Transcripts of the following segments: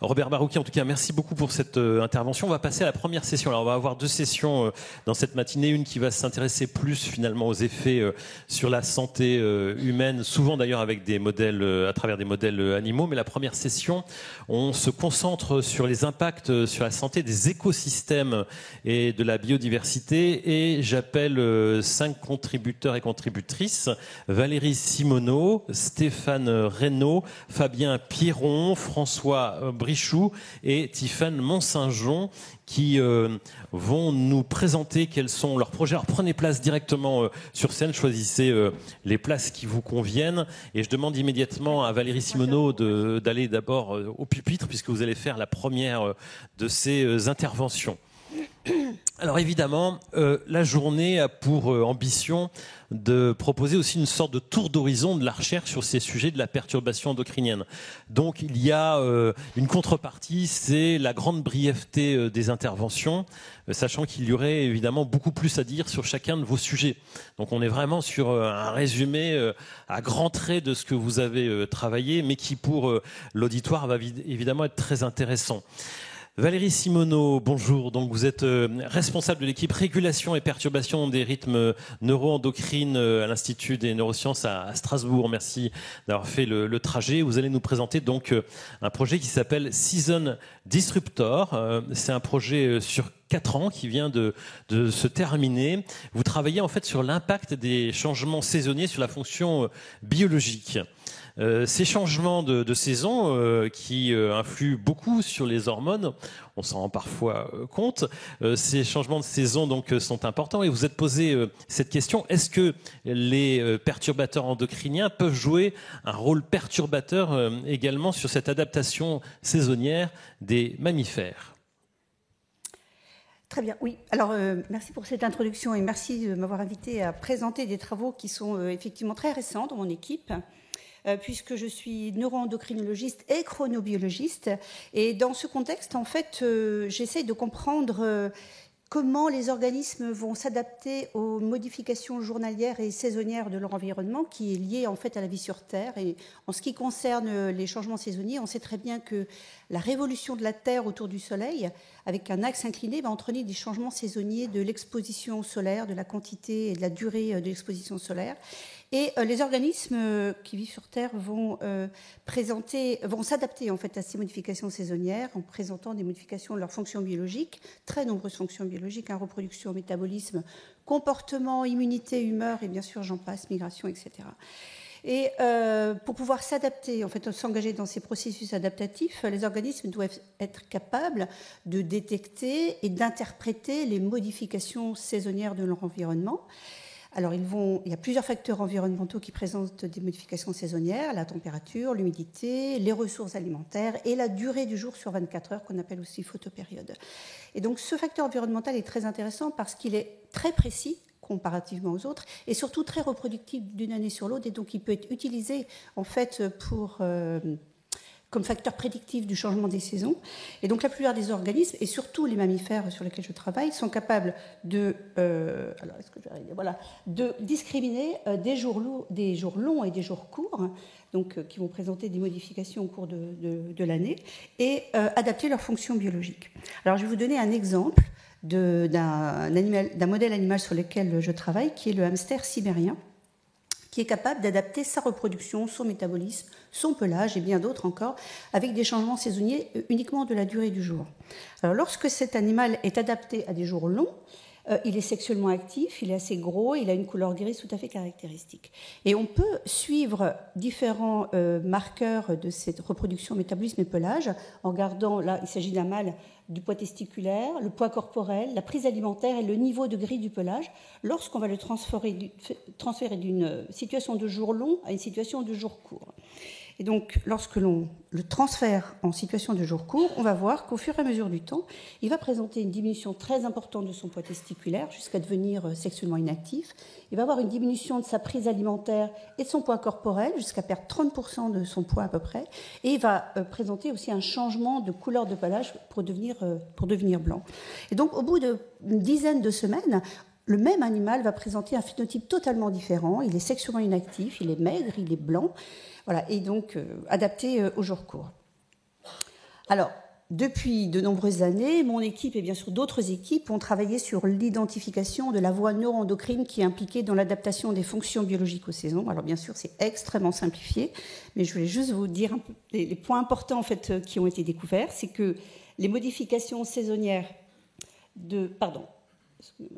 Robert Barouki, en tout cas, merci beaucoup pour cette intervention. On va passer à la première session. Alors, on va avoir deux sessions dans cette matinée. Une qui va s'intéresser plus finalement aux effets sur la santé humaine, souvent d'ailleurs avec des modèles, à travers des modèles animaux. Mais la première session, on se concentre sur les impacts sur la santé des écosystèmes et de la biodiversité. Et j'appelle 5 contributeurs et contributrices. Valérie Simoneau, Stéphane Reynaud, Fabien Pierron, François Brichoux et Tiffaine Mont-Saint-Jean qui vont nous présenter quels sont leurs projets. Alors prenez place directement sur scène, choisissez les places qui vous conviennent. Et je demande immédiatement à Valérie Simoneau d'aller d'abord au pupitre puisque vous allez faire la première de ces interventions. Alors évidemment, la journée a pour ambition de proposer aussi une sorte de tour d'horizon de la recherche sur ces sujets de la perturbation endocrinienne. Donc il y a une contrepartie, c'est la grande brièveté des interventions, sachant qu'il y aurait évidemment beaucoup plus à dire sur chacun de vos sujets. Donc on est vraiment sur un résumé à grands traits de ce que vous avez travaillé, mais qui pour l'auditoire va évidemment être très intéressant. Valérie Simoneau, bonjour. Donc vous êtes responsable de l'équipe régulation et perturbation des rythmes neuroendocrines à l'Institut des neurosciences à Strasbourg. Merci d'avoir fait le trajet. Vous allez nous présenter donc un projet qui s'appelle Season Disruptor. C'est un projet sur 4 ans qui vient de se terminer. Vous travaillez en fait sur l'impact des changements saisonniers sur la fonction biologique. Ces changements de saison qui influent beaucoup sur les hormones, on s'en rend parfois compte. Ces changements de saison donc sont importants et vous êtes posé cette question: est-ce que les perturbateurs endocriniens peuvent jouer un rôle perturbateur également sur cette adaptation saisonnière des mammifères? Très bien, oui. Alors, merci pour cette introduction et merci de m'avoir invité à présenter des travaux qui sont effectivement très récents dans mon équipe. Puisque je suis neuroendocrinologiste et chronobiologiste. Et dans ce contexte, en fait, j'essaye de comprendre comment les organismes vont s'adapter aux modifications journalières et saisonnières de leur environnement, qui est lié en fait à la vie sur Terre. Et en ce qui concerne les changements saisonniers, on sait très bien que la révolution de la Terre autour du Soleil, avec un axe incliné, va entraîner des changements saisonniers de l'exposition solaire, de la quantité et de la durée de l'exposition solaire. Et les organismes qui vivent sur Terre vont s'adapter en fait à ces modifications saisonnières en présentant des modifications de leurs fonctions biologiques, très nombreuses fonctions biologiques, reproduction, métabolisme, comportement, immunité, humeur et bien sûr j'en passe, migration, etc. Et pour pouvoir s'adapter, en fait, s'engager dans ces processus adaptatifs, les organismes doivent être capables de détecter et d'interpréter les modifications saisonnières de leur environnement. Alors, il y a plusieurs facteurs environnementaux qui présentent des modifications saisonnières: la température, l'humidité, les ressources alimentaires et la durée du jour sur 24 heures, qu'on appelle aussi photopériode. Et donc, ce facteur environnemental est très intéressant parce qu'il est très précis comparativement aux autres et surtout très reproductif d'une année sur l'autre. Et donc, il peut être utilisé, en fait, comme facteur prédictif du changement des saisons. Et donc la plupart des organismes, et surtout les mammifères sur lesquels je travaille, sont capables de discriminer des jours longs et des jours courts, donc qui vont présenter des modifications au cours de l'année, et adapter leurs fonctions biologiques. Alors je vais vous donner un exemple d'un modèle animal sur lequel je travaille, qui est le hamster sibérien, qui est capable d'adapter sa reproduction, son métabolisme, son pelage et bien d'autres encore, avec des changements saisonniers uniquement de la durée du jour. Alors, lorsque cet animal est adapté à des jours longs, il est sexuellement actif, il est assez gros, il a une couleur grise tout à fait caractéristique. Et on peut suivre différents marqueurs de cette reproduction, métabolisme et pelage en regardant, là, il s'agit d'un mâle, du poids testiculaire, le poids corporel, la prise alimentaire et le niveau de gris du pelage, lorsqu'on va le transférer d'une situation de jour long à une situation de jour court. Et donc, lorsque l'on le transfère en situation de jour court, on va voir qu'au fur et à mesure du temps, il va présenter une diminution très importante de son poids testiculaire jusqu'à devenir sexuellement inactif. Il va avoir une diminution de sa prise alimentaire et de son poids corporel jusqu'à perdre 30% de son poids à peu près. Et il va présenter aussi un changement de couleur de pelage pour devenir blanc. Et donc, au bout d'une dizaine de semaines, le même animal va présenter un phénotype totalement différent. Il est sexuellement inactif, il est maigre, il est blanc. Voilà, et donc adapté au jour court. Alors, depuis de nombreuses années, mon équipe et bien sûr d'autres équipes ont travaillé sur l'identification de la voie neuroendocrine qui est impliquée dans l'adaptation des fonctions biologiques aux saisons. Alors bien sûr, c'est extrêmement simplifié, mais je voulais juste vous dire un peu les points importants en fait qui ont été découverts. C'est que les modifications saisonnières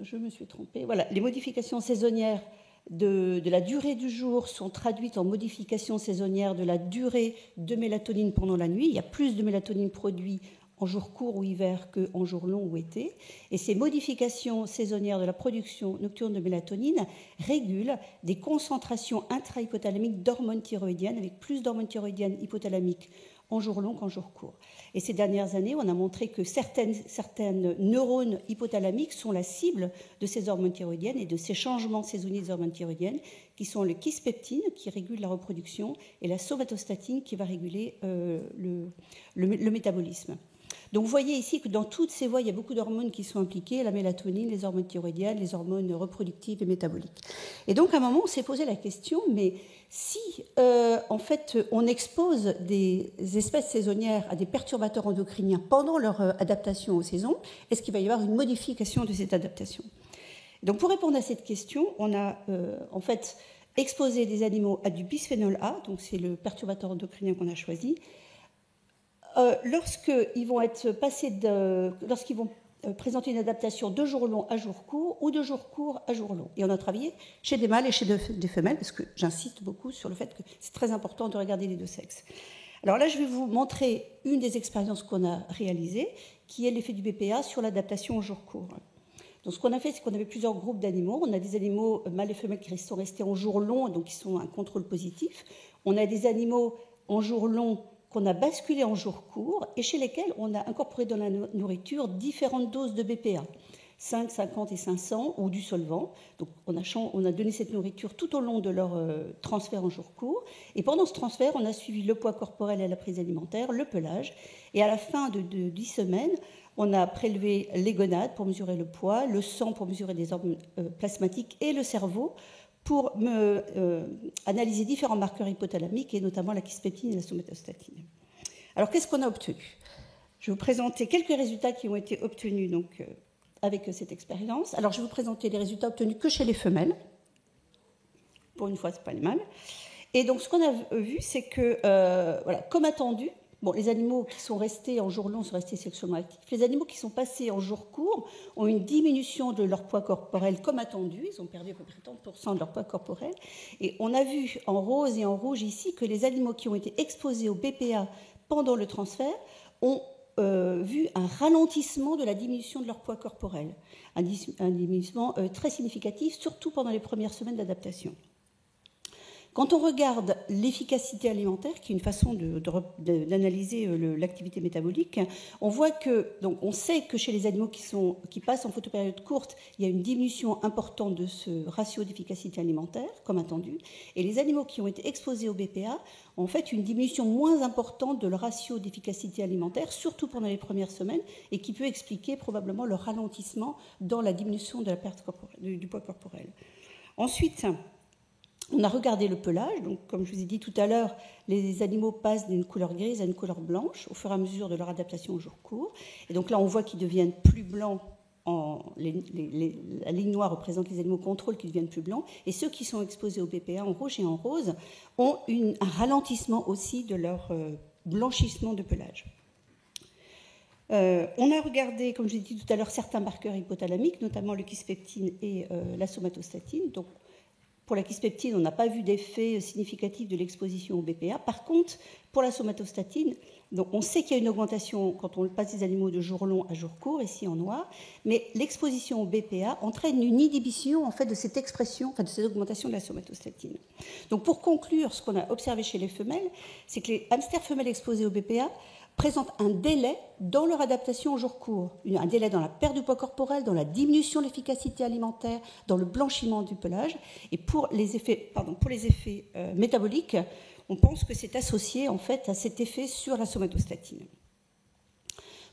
je me suis trompée. Voilà, les modifications saisonnières de la durée du jour sont traduites en modifications saisonnières de la durée de mélatonine pendant la nuit. Il y a plus de mélatonine produite en jour court ou hiver qu'en jour long ou été. Et ces modifications saisonnières de la production nocturne de mélatonine régulent des concentrations intrahypothalamiques d'hormones thyroïdiennes, avec plus d'hormones thyroïdiennes hypothalamiques en jour long qu'en jour court. Et ces dernières années, on a montré que certaines neurones hypothalamiques sont la cible de ces hormones thyroïdiennes et de ces changements saisonniers des hormones thyroïdiennes, qui sont le kispeptine, qui régule la reproduction, et la somatostatine, qui va réguler le métabolisme. Donc vous voyez ici que dans toutes ces voies, il y a beaucoup d'hormones qui sont impliquées, la mélatonine, les hormones thyroïdiennes, les hormones reproductives et métaboliques. Et donc à un moment, on s'est posé la question, mais si en fait on expose des espèces saisonnières à des perturbateurs endocriniens pendant leur adaptation aux saisons, est-ce qu'il va y avoir une modification de cette adaptation? Donc pour répondre à cette question, on a en fait exposé des animaux à du bisphénol A, donc c'est le perturbateur endocrinien qu'on a choisi. Lorsqu'ils vont présenter une adaptation de jour long à jour court ou de jour court à jour long. Et on a travaillé chez des mâles et chez des femelles, parce que j'insiste beaucoup sur le fait que c'est très important de regarder les deux sexes. Alors là, je vais vous montrer une des expériences qu'on a réalisées, qui est l'effet du BPA sur l'adaptation au jour court. Donc ce qu'on a fait, c'est qu'on avait plusieurs groupes d'animaux. On a des animaux mâles et femelles qui sont restés en jour long, donc qui sont un contrôle positif. On a des animaux en jour long qu'on a basculé en jour court et chez lesquels on a incorporé dans la nourriture différentes doses de BPA, 5, 50 et 500, ou du solvant. Donc on a donné cette nourriture tout au long de leur transfert en jour court. Et pendant ce transfert, on a suivi le poids corporel et la prise alimentaire, le pelage. Et à la fin de 10 semaines, on a prélevé les gonades pour mesurer le poids, le sang pour mesurer des hormones plasmatiques et le cerveau pour analyser différents marqueurs hypothalamiques et notamment la kispeptine et la somatostatine. Alors, qu'est-ce qu'on a obtenu? Je vais vous présenter quelques résultats qui ont été obtenus donc, avec cette expérience. Alors, je vais vous présenter les résultats obtenus que chez les femelles. Pour une fois, ce n'est pas les mâles. Et donc, ce qu'on a vu, c'est que, voilà, comme attendu, les animaux qui sont restés en jour long sont restés sexuellement actifs. Les animaux qui sont passés en jour court ont une diminution de leur poids corporel comme attendu. Ils ont perdu à peu près 30% de leur poids corporel. Et on a vu en rose et en rouge ici que les animaux qui ont été exposés au BPA pendant le transfert ont vu un ralentissement de la diminution de leur poids corporel. Un diminution très significatif, surtout pendant les premières semaines d'adaptation. Quand on regarde l'efficacité alimentaire, qui est une façon d'analyser l'activité métabolique, on voit que, donc on sait que chez les animaux qui passent en photopériode courte, il y a une diminution importante de ce ratio d'efficacité alimentaire, comme attendu, et les animaux qui ont été exposés au BPA ont en fait une diminution moins importante de leur ratio d'efficacité alimentaire, surtout pendant les premières semaines, et qui peut expliquer probablement le ralentissement dans la diminution de la perte du poids corporel. Ensuite, on a regardé le pelage, donc comme je vous ai dit tout à l'heure, les animaux passent d'une couleur grise à une couleur blanche au fur et à mesure de leur adaptation au jour court. Et donc là, on voit qu'ils deviennent plus blancs. La ligne noire représente les animaux contrôle qui deviennent plus blancs. Et ceux qui sont exposés au BPA en rouge et en rose ont un ralentissement aussi de leur blanchissement de pelage. On a regardé, comme je l'ai dit tout à l'heure, certains marqueurs hypothalamiques, notamment le kispeptine et la somatostatine. Donc, pour la kispeptine, on n'a pas vu d'effet significatif de l'exposition au BPA. Par contre, pour la somatostatine, donc on sait qu'il y a une augmentation quand on passe des animaux de jour long à jour court, ici en noir, mais l'exposition au BPA entraîne une inhibition en fait, de cette expression, de cette augmentation de la somatostatine. Donc pour conclure, ce qu'on a observé chez les femelles, c'est que les hamsters femelles exposés au BPA présentent un délai dans leur adaptation au jour court, un délai dans la perte du poids corporel, dans la diminution de l'efficacité alimentaire, dans le blanchiment du pelage. Et pour les effets métaboliques, on pense que c'est associé en fait à cet effet sur la somatostatine.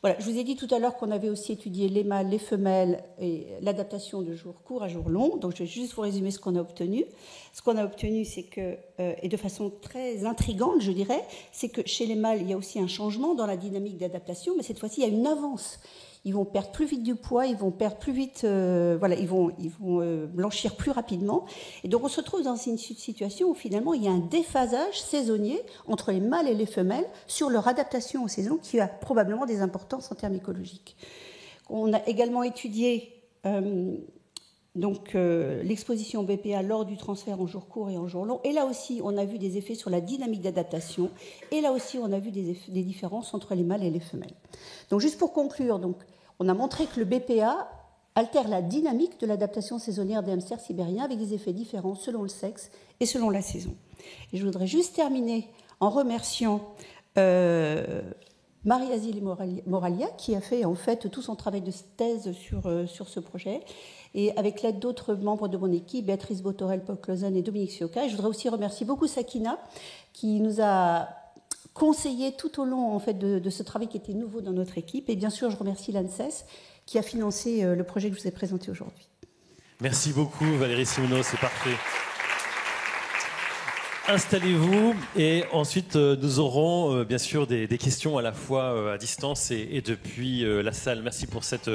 Voilà, je vous ai dit tout à l'heure qu'on avait aussi étudié les mâles, les femelles et l'adaptation de jour court à jour long. Donc, je vais juste vous résumer ce qu'on a obtenu. Ce qu'on a obtenu, c'est que, et de façon très intrigante, je dirais, c'est que chez les mâles, il y a aussi un changement dans la dynamique d'adaptation, mais cette fois-ci, il y a une avance. Ils vont perdre plus vite du poids, ils vont perdre plus vite, ils vont blanchir plus rapidement. Et donc on se trouve dans une situation où finalement il y a un déphasage saisonnier entre les mâles et les femelles sur leur adaptation aux saisons qui a probablement des importances en termes écologiques. On a également étudié l'exposition BPA lors du transfert en jour court et en jour long. Et là aussi, on a vu des effets sur la dynamique d'adaptation. Et là aussi, on a vu des différences entre les mâles et les femelles. Donc, juste pour conclure, on a montré que le BPA altère la dynamique de l'adaptation saisonnière des hamsters sibériens avec des effets différents selon le sexe et selon la saison. Et je voudrais juste terminer en remerciant Marie-Azile Moralia, qui a fait en fait tout son travail de thèse sur ce projet, et avec l'aide d'autres membres de mon équipe, Béatrice Botorel, Paul Clausen et Dominique Sioka. Et je voudrais aussi remercier beaucoup Sakina, qui nous a conseillé tout au long en fait, de ce travail qui était nouveau dans notre équipe. Et bien sûr, je remercie l'ANSES, qui a financé le projet que je vous ai présenté aujourd'hui. Merci beaucoup Valérie Simoneau, c'est parfait. Installez-vous et ensuite nous aurons bien sûr des questions à la fois à distance et depuis la salle. Merci pour cette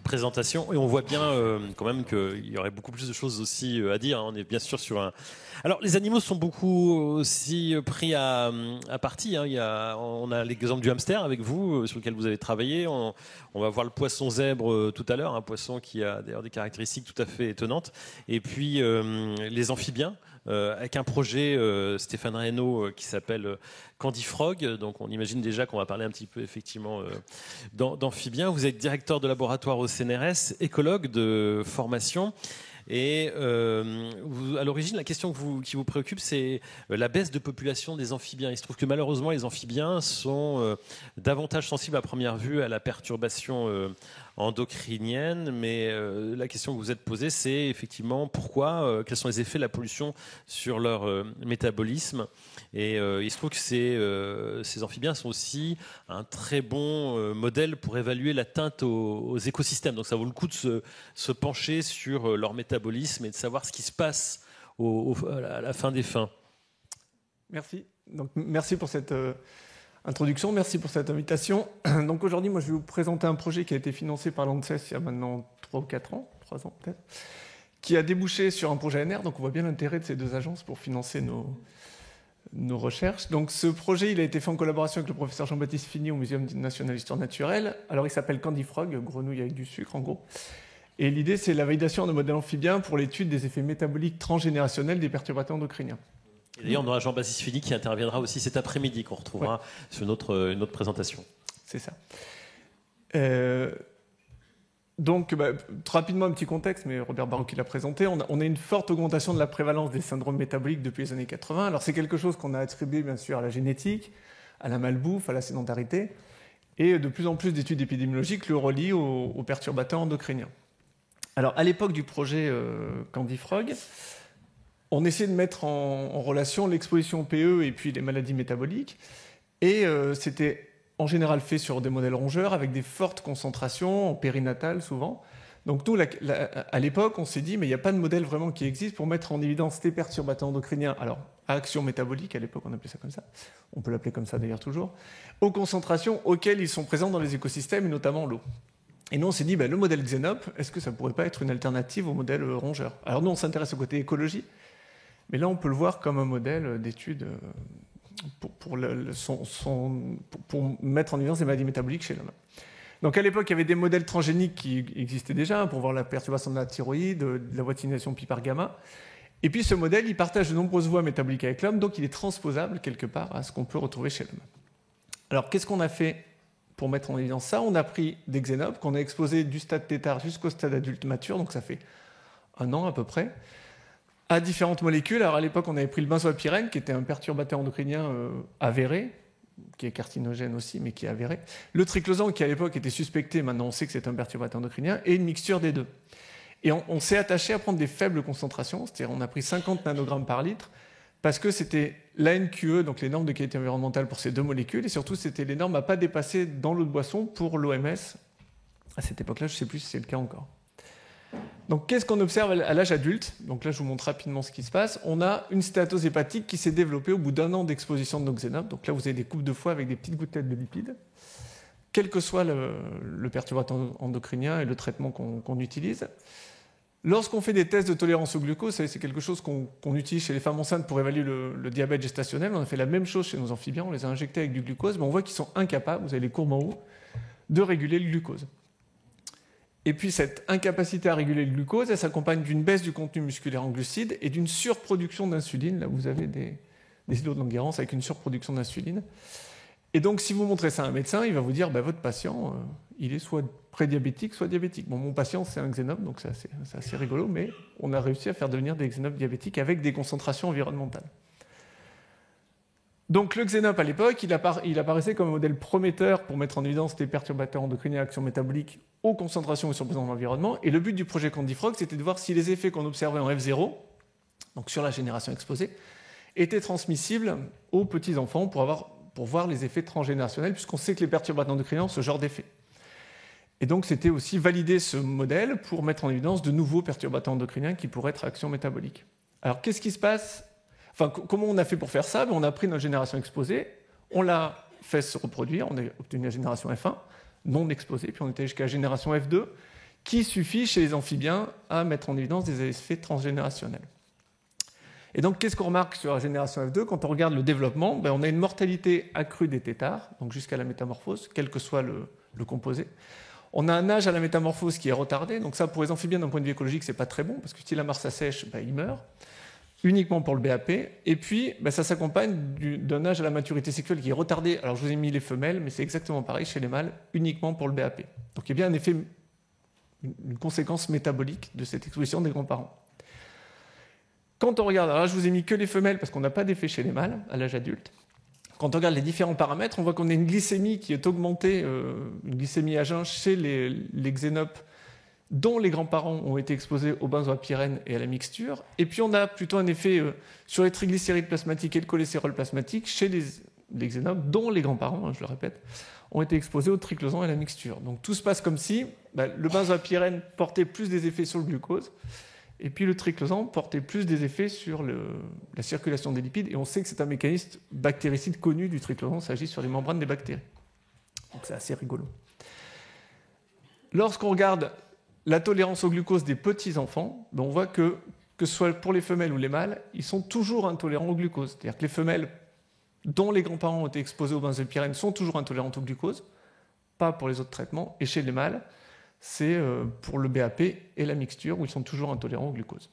présentation et on voit bien quand même qu'il y aurait beaucoup plus de choses aussi à dire. On est bien sûr sur un... Alors les animaux sont beaucoup aussi pris à partie. On a l'exemple du hamster avec vous sur lequel vous avez travaillé. On va voir le poisson zèbre tout à l'heure, un poisson qui a d'ailleurs des caractéristiques tout à fait étonnantes. Et puis les amphibiens. Avec un projet Stéphane Reynaud qui s'appelle Candy Frog. Donc on imagine déjà qu'on va parler un petit peu effectivement d'amphibiens. Vous êtes directeur de laboratoire au CNRS, écologue de formation. Et à l'origine, la question qui vous préoccupe, c'est la baisse de population des amphibiens. Il se trouve que malheureusement, les amphibiens sont davantage sensibles à première vue à la perturbation endocrinienne. Mais la question que vous êtes posée, c'est effectivement pourquoi, quels sont les effets de la pollution sur leur métabolisme. Et il se trouve que ces amphibiens sont aussi un très bon modèle pour évaluer l'atteinte aux écosystèmes. Donc ça vaut le coup de se pencher sur leur métabolisme et de savoir ce qui se passe à la fin des fins. Merci. Donc, merci pour cette introduction, merci pour cette invitation. Donc aujourd'hui, moi, je vais vous présenter un projet qui a été financé par l'ANSES il y a maintenant 3 ou 4 ans, 3 ans peut-être, qui a débouché sur un projet ANR. Donc on voit bien l'intérêt de ces deux agences pour financer nos recherches. Donc ce projet, il a été fait en collaboration avec le professeur Jean-Baptiste Fini au Muséum national d'histoire naturelle. Alors il s'appelle Candy Frog, grenouille avec du sucre en gros. Et l'idée, c'est la validation de modèles amphibiens pour l'étude des effets métaboliques transgénérationnels des perturbateurs endocriniens. Et d'ailleurs, on aura Jean-Baptiste Fini qui interviendra aussi cet après-midi, qu'on retrouvera sur une autre présentation. C'est ça. Donc, rapidement, un petit contexte, mais Robert Barraud qui l'a présenté. On a une forte augmentation de la prévalence des syndromes métaboliques depuis les années 80. Alors, c'est quelque chose qu'on a attribué, bien sûr, à la génétique, à la malbouffe, à la sédentarité. Et de plus en plus d'études épidémiologiques le relient aux perturbateurs endocriniens. Alors, à l'époque du projet Candy Frog, on essayait de mettre en relation l'exposition au PE et puis les maladies métaboliques. Et c'était en général fait sur des modèles rongeurs avec des fortes concentrations en périnatale souvent. Donc nous, à l'époque, on s'est dit, mais il n'y a pas de modèle vraiment qui existe pour mettre en évidence les perturbateurs endocriniens, alors à action métabolique, à l'époque on appelait ça comme ça, on peut l'appeler comme ça d'ailleurs toujours, aux concentrations auxquelles ils sont présents dans les écosystèmes et notamment l'eau. Et nous, on s'est dit, le modèle Xenop, est-ce que ça ne pourrait pas être une alternative au modèle rongeur? Alors nous, on s'intéresse au côté écologie, mais là, on peut le voir comme un modèle d'étude pour mettre en évidence les maladies métaboliques chez l'homme. Donc à l'époque, il y avait des modèles transgéniques qui existaient déjà pour voir la perturbation de la thyroïde, de la voitination pi par gamma. Et puis ce modèle, il partage de nombreuses voies métaboliques avec l'homme, donc il est transposable quelque part à ce qu'on peut retrouver chez l'homme. Alors qu'est-ce qu'on a fait pour mettre en évidence ça? On a pris des xénopes qu'on a exposés du stade tétard jusqu'au stade adulte mature, donc ça fait 1 an à peu près, à différentes molécules. Alors à l'époque, on avait pris le benzopyrène, qui était un perturbateur endocrinien avéré, qui est carcinogène aussi, mais qui est avéré. Le triclosan, qui à l'époque était suspecté, maintenant on sait que c'est un perturbateur endocrinien, et une mixture des deux. Et on s'est attaché à prendre des faibles concentrations, c'est-à-dire on a pris 50 nanogrammes par litre, parce que c'était l'ANQE, donc les normes de qualité environnementale pour ces deux molécules, et surtout c'était les normes à ne pas dépasser dans l'eau de boisson pour l'OMS. À cette époque-là, je ne sais plus si c'est le cas encore. Donc qu'est-ce qu'on observe à l'âge adulte? Donc là, je vous montre rapidement ce qui se passe. On a une stéatose hépatique qui s'est développée au bout d'un an d'exposition de nos xénopes. Donc là, vous avez des coupes de foie avec des petites gouttelettes de lipides, quel que soit le perturbateur endocrinien et le traitement qu'on utilise. Lorsqu'on fait des tests de tolérance au glucose, c'est quelque chose qu'on utilise chez les femmes enceintes pour évaluer le diabète gestationnel. On a fait la même chose chez nos amphibiens, on les a injectés avec du glucose, mais on voit qu'ils sont incapables, vous avez les courbes en haut, de réguler le glucose. Et puis cette incapacité à réguler le glucose, elle s'accompagne d'une baisse du contenu musculaire en glucides et d'une surproduction d'insuline. Là, vous avez des îlots de Langerhans avec une surproduction d'insuline. Et donc, si vous montrez ça à un médecin, il va vous dire, votre patient, il est soit prédiabétique, soit diabétique. Bon, mon patient, c'est un xénope, donc c'est assez rigolo, mais on a réussi à faire devenir des xénopes diabétiques avec des concentrations environnementales. Donc, le xénope, à l'époque, il apparaissait comme un modèle prometteur pour mettre en évidence des perturbateurs endocriniens à action métabolique aux concentrations et sur présence dans l'environnement. Et le but du projet Candy Frog, c'était de voir si les effets qu'on observait en F0, donc sur la génération exposée, étaient transmissibles aux petits-enfants pour voir les effets transgénérationnels, puisqu'on sait que les perturbateurs endocriniens ont ce genre d'effet. Et donc, c'était aussi valider ce modèle pour mettre en évidence de nouveaux perturbateurs endocriniens qui pourraient être à action métabolique. Alors, qu'est-ce qui se passe? Enfin, comment on a fait pour faire ça? On a pris notre génération exposée, on l'a fait se reproduire, on a obtenu la génération F1 non exposée, puis on était jusqu'à la génération F2, qui suffit chez les amphibiens à mettre en évidence des effets transgénérationnels. Et donc, qu'est-ce qu'on remarque sur la génération F2? Quand on regarde le développement, on a une mortalité accrue des têtards, donc jusqu'à la métamorphose, quel que soit le composé. On a un âge à la métamorphose qui est retardé, donc ça, pour les amphibiens, d'un point de vue écologique, c'est pas très bon, parce que si la mare s'assèche, il meurt, uniquement pour le BAP. Et puis, ça s'accompagne d'un âge à la maturité sexuelle qui est retardé. Alors, je vous ai mis les femelles, mais c'est exactement pareil chez les mâles, uniquement pour le BAP. Donc, il y a bien un effet, une conséquence métabolique de cette exposition des grands-parents. Quand on regarde, alors là, je vous ai mis que les femelles parce qu'on n'a pas d'effet chez les mâles à l'âge adulte. Quand on regarde les différents paramètres, on voit qu'on a une glycémie qui est augmentée, une glycémie à jeun chez les xénopes dont les grands-parents ont été exposés au benzopyrène et à la mixture. Et puis on a plutôt un effet sur les triglycérides plasmatiques et le cholestérol plasmatique chez les xénopes dont les grands-parents, je le répète, ont été exposés au triclosan et à la mixture. Donc tout se passe comme si le benzopyrène portait plus des effets sur le glucose, et puis le triclosan portait plus des effets sur la circulation des lipides. Et on sait que c'est un mécanisme bactéricide connu du triclosan, ça agit sur les membranes des bactéries. Donc c'est assez rigolo. Lorsqu'on regarde la tolérance au glucose des petits-enfants, on voit que ce soit pour les femelles ou les mâles, ils sont toujours intolérants au glucose. C'est-à-dire que les femelles dont les grands-parents ont été exposés au benzopyrène sont toujours intolérantes au glucose, pas pour les autres traitements. Et chez les mâles, c'est pour le BAP et la mixture où ils sont toujours intolérants au glucose.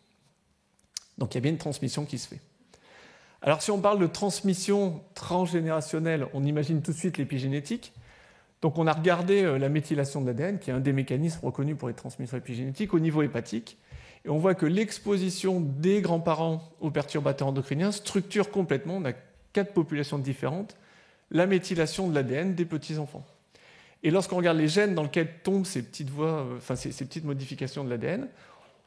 Donc il y a bien une transmission qui se fait. Alors si on parle de transmission transgénérationnelle, on imagine tout de suite l'épigénétique. Donc on a regardé la méthylation de l'ADN, qui est un des mécanismes reconnus pour les transmissions épigénétiques, au niveau hépatique. Et on voit que l'exposition des grands-parents aux perturbateurs endocriniens structure complètement, on a 4 populations différentes, la méthylation de l'ADN des petits-enfants. Et lorsqu'on regarde les gènes dans lesquels tombent ces petites petites modifications de l'ADN,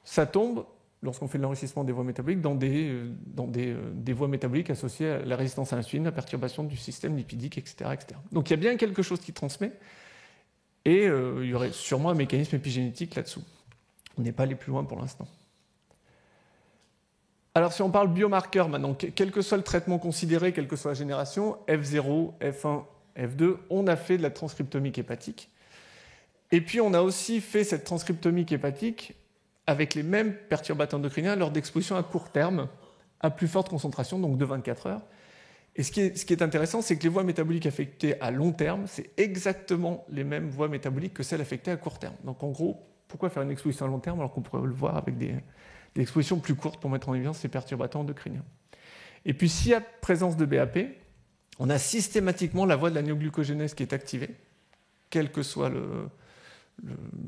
ça tombe, lorsqu'on fait de l'enrichissement des voies métaboliques, dans des voies métaboliques associées à la résistance à l'insuline, la perturbation du système lipidique, etc., etc. Donc il y a bien quelque chose qui transmet, et il y aurait sûrement un mécanisme épigénétique là-dessous. On n'est pas allé plus loin pour l'instant. Alors si on parle biomarqueurs maintenant, quel que soit le traitement considéré, quelle que soit la génération, F0, F1, F2, on a fait de la transcriptomique hépatique. Et puis on a aussi fait cette transcriptomique hépatique avec les mêmes perturbateurs endocriniens lors d'exposition à court terme, à plus forte concentration, donc de 24 heures. Et ce qui est intéressant, c'est que les voies métaboliques affectées à long terme, c'est exactement les mêmes voies métaboliques que celles affectées à court terme. Donc en gros, pourquoi faire une exposition à long terme alors qu'on pourrait le voir avec des expositions plus courtes pour mettre en évidence ces perturbateurs endocriniens. Et puis s'il y a présence de BAP, on a systématiquement la voie de la néoglucogénèse qui est activée, quel que soit le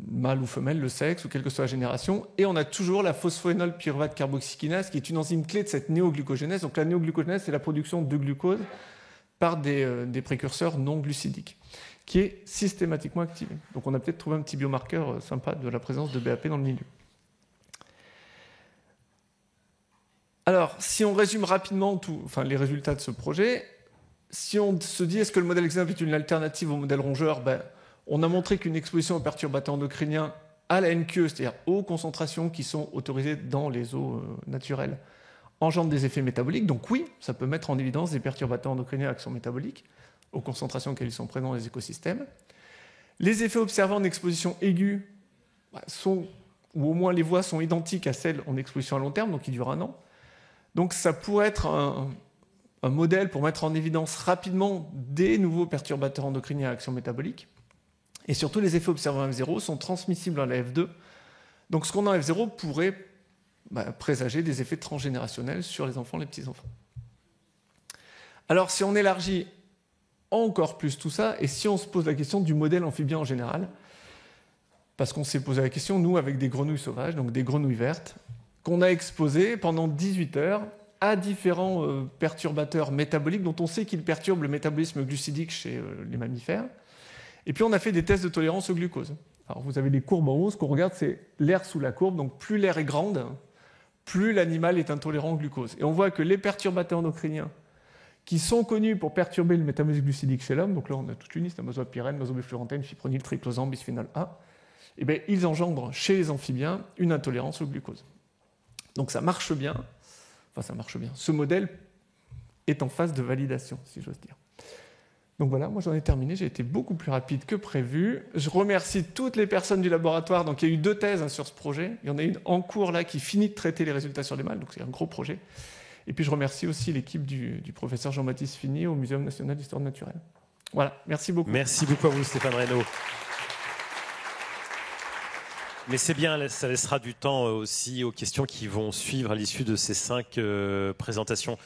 mâle ou femelle, le sexe, ou quelle que soit la génération, et on a toujours la phosphoénol pyruvate carboxykinase, qui est une enzyme clé de cette néoglucogénèse. Donc la néoglucogénèse, c'est la production de glucose par des précurseurs non glucidiques, qui est systématiquement activée. Donc on a peut-être trouvé un petit biomarqueur sympa de la présence de BAP dans le milieu. Alors, si on résume rapidement les résultats de ce projet, si on se dit est-ce que le modèle XNAV est une alternative au modèle rongeur, on a montré qu'une exposition aux perturbateurs endocriniens à la NQE, c'est-à-dire aux concentrations qui sont autorisées dans les eaux naturelles, engendre des effets métaboliques. Donc oui, ça peut mettre en évidence des perturbateurs endocriniens à action métabolique aux concentrations auxquelles ils sont présents dans les écosystèmes. Les effets observés en exposition aiguë sont, ou au moins les voies sont identiques à celles en exposition à long terme, donc qui durent 1 an. Donc ça pourrait être un modèle pour mettre en évidence rapidement des nouveaux perturbateurs endocriniens à action métabolique. Et surtout, les effets observés en F0 sont transmissibles à la F2. Donc ce qu'on a en F0 pourrait présager des effets transgénérationnels sur les enfants, les petits-enfants. Alors si on élargit encore plus tout ça, et si on se pose la question du modèle amphibien en général, parce qu'on s'est posé la question, nous, avec des grenouilles sauvages, donc des grenouilles vertes, qu'on a exposées pendant 18 heures à différents perturbateurs métaboliques dont on sait qu'ils perturbent le métabolisme glucidique chez les mammifères. Et puis on a fait des tests de tolérance au glucose. Alors vous avez les courbes en haut, ce qu'on regarde c'est l'air sous la courbe, donc plus l'air est grande, plus l'animal est intolérant au glucose. Et on voit que les perturbateurs endocriniens qui sont connus pour perturber le métabolisme glucidique chez l'homme, donc là on a toute une liste, amazopyrène, mazobiflurantène, fipronil, triclosan, bisphénol A, et bien ils engendrent chez les amphibiens une intolérance au glucose. Donc ça marche bien, ce modèle est en phase de validation, si j'ose dire. Donc voilà, moi j'en ai terminé, j'ai été beaucoup plus rapide que prévu. Je remercie toutes les personnes du laboratoire. Donc il y a eu 2 thèses sur ce projet. Il y en a une en cours là qui finit de traiter les résultats sur les mâles, donc c'est un gros projet. Et puis je remercie aussi l'équipe du professeur Jean-Baptiste Fini au Muséum national d'histoire naturelle. Voilà, merci beaucoup. Merci beaucoup à vous Stéphane Reynaud. Mais c'est bien, ça laissera du temps aussi aux questions qui vont suivre à l'issue de ces 5 présentations.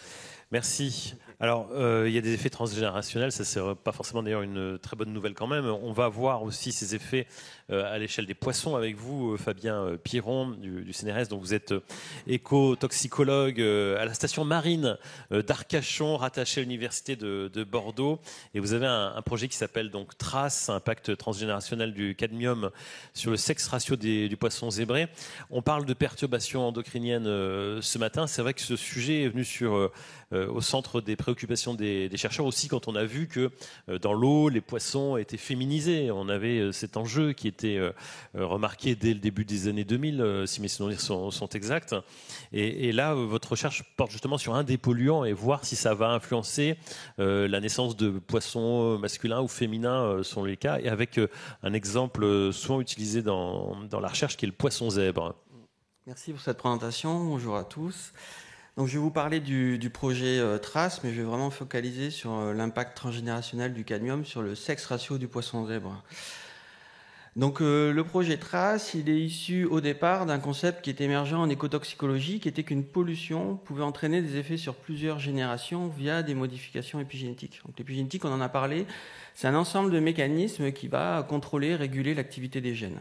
Merci. Alors, il y a des effets transgénérationnels, ça c'est pas forcément d'ailleurs une très bonne nouvelle quand même. On va voir aussi ces effets à l'échelle des poissons avec vous, Fabien Piron du CNRS. Donc vous êtes écotoxicologue à la station marine d'Arcachon, rattaché à l'université de Bordeaux. Et vous avez un projet qui s'appelle donc TRACE, impact transgénérationnel du cadmium sur le sexe ratio du poisson zébré. On parle de perturbations endocriniennes ce matin. C'est vrai que ce sujet est venu au centre des préoccupations des chercheurs aussi quand on a vu que dans l'eau, les poissons étaient féminisés. On avait cet enjeu qui était remarqué dès le début des années 2000, si mes souvenirs sont exacts. Et là, votre recherche porte justement sur un des polluants et voir si ça va influencer la naissance de poissons masculins ou féminins, selon les cas, et avec un exemple souvent utilisé dans la recherche qui est le poisson zèbre. Merci pour cette présentation. Bonjour à tous. Donc, je vais vous parler du projet TRACE, mais je vais vraiment focaliser sur l'impact transgénérationnel du cadmium sur le sexe ratio du poisson zèbre. Donc, le projet TRACE, il est issu au départ d'un concept qui est émergent en écotoxicologie, qui était qu'une pollution pouvait entraîner des effets sur plusieurs générations via des modifications épigénétiques. Donc, l'épigénétique, on en a parlé, c'est un ensemble de mécanismes qui va contrôler, réguler l'activité des gènes.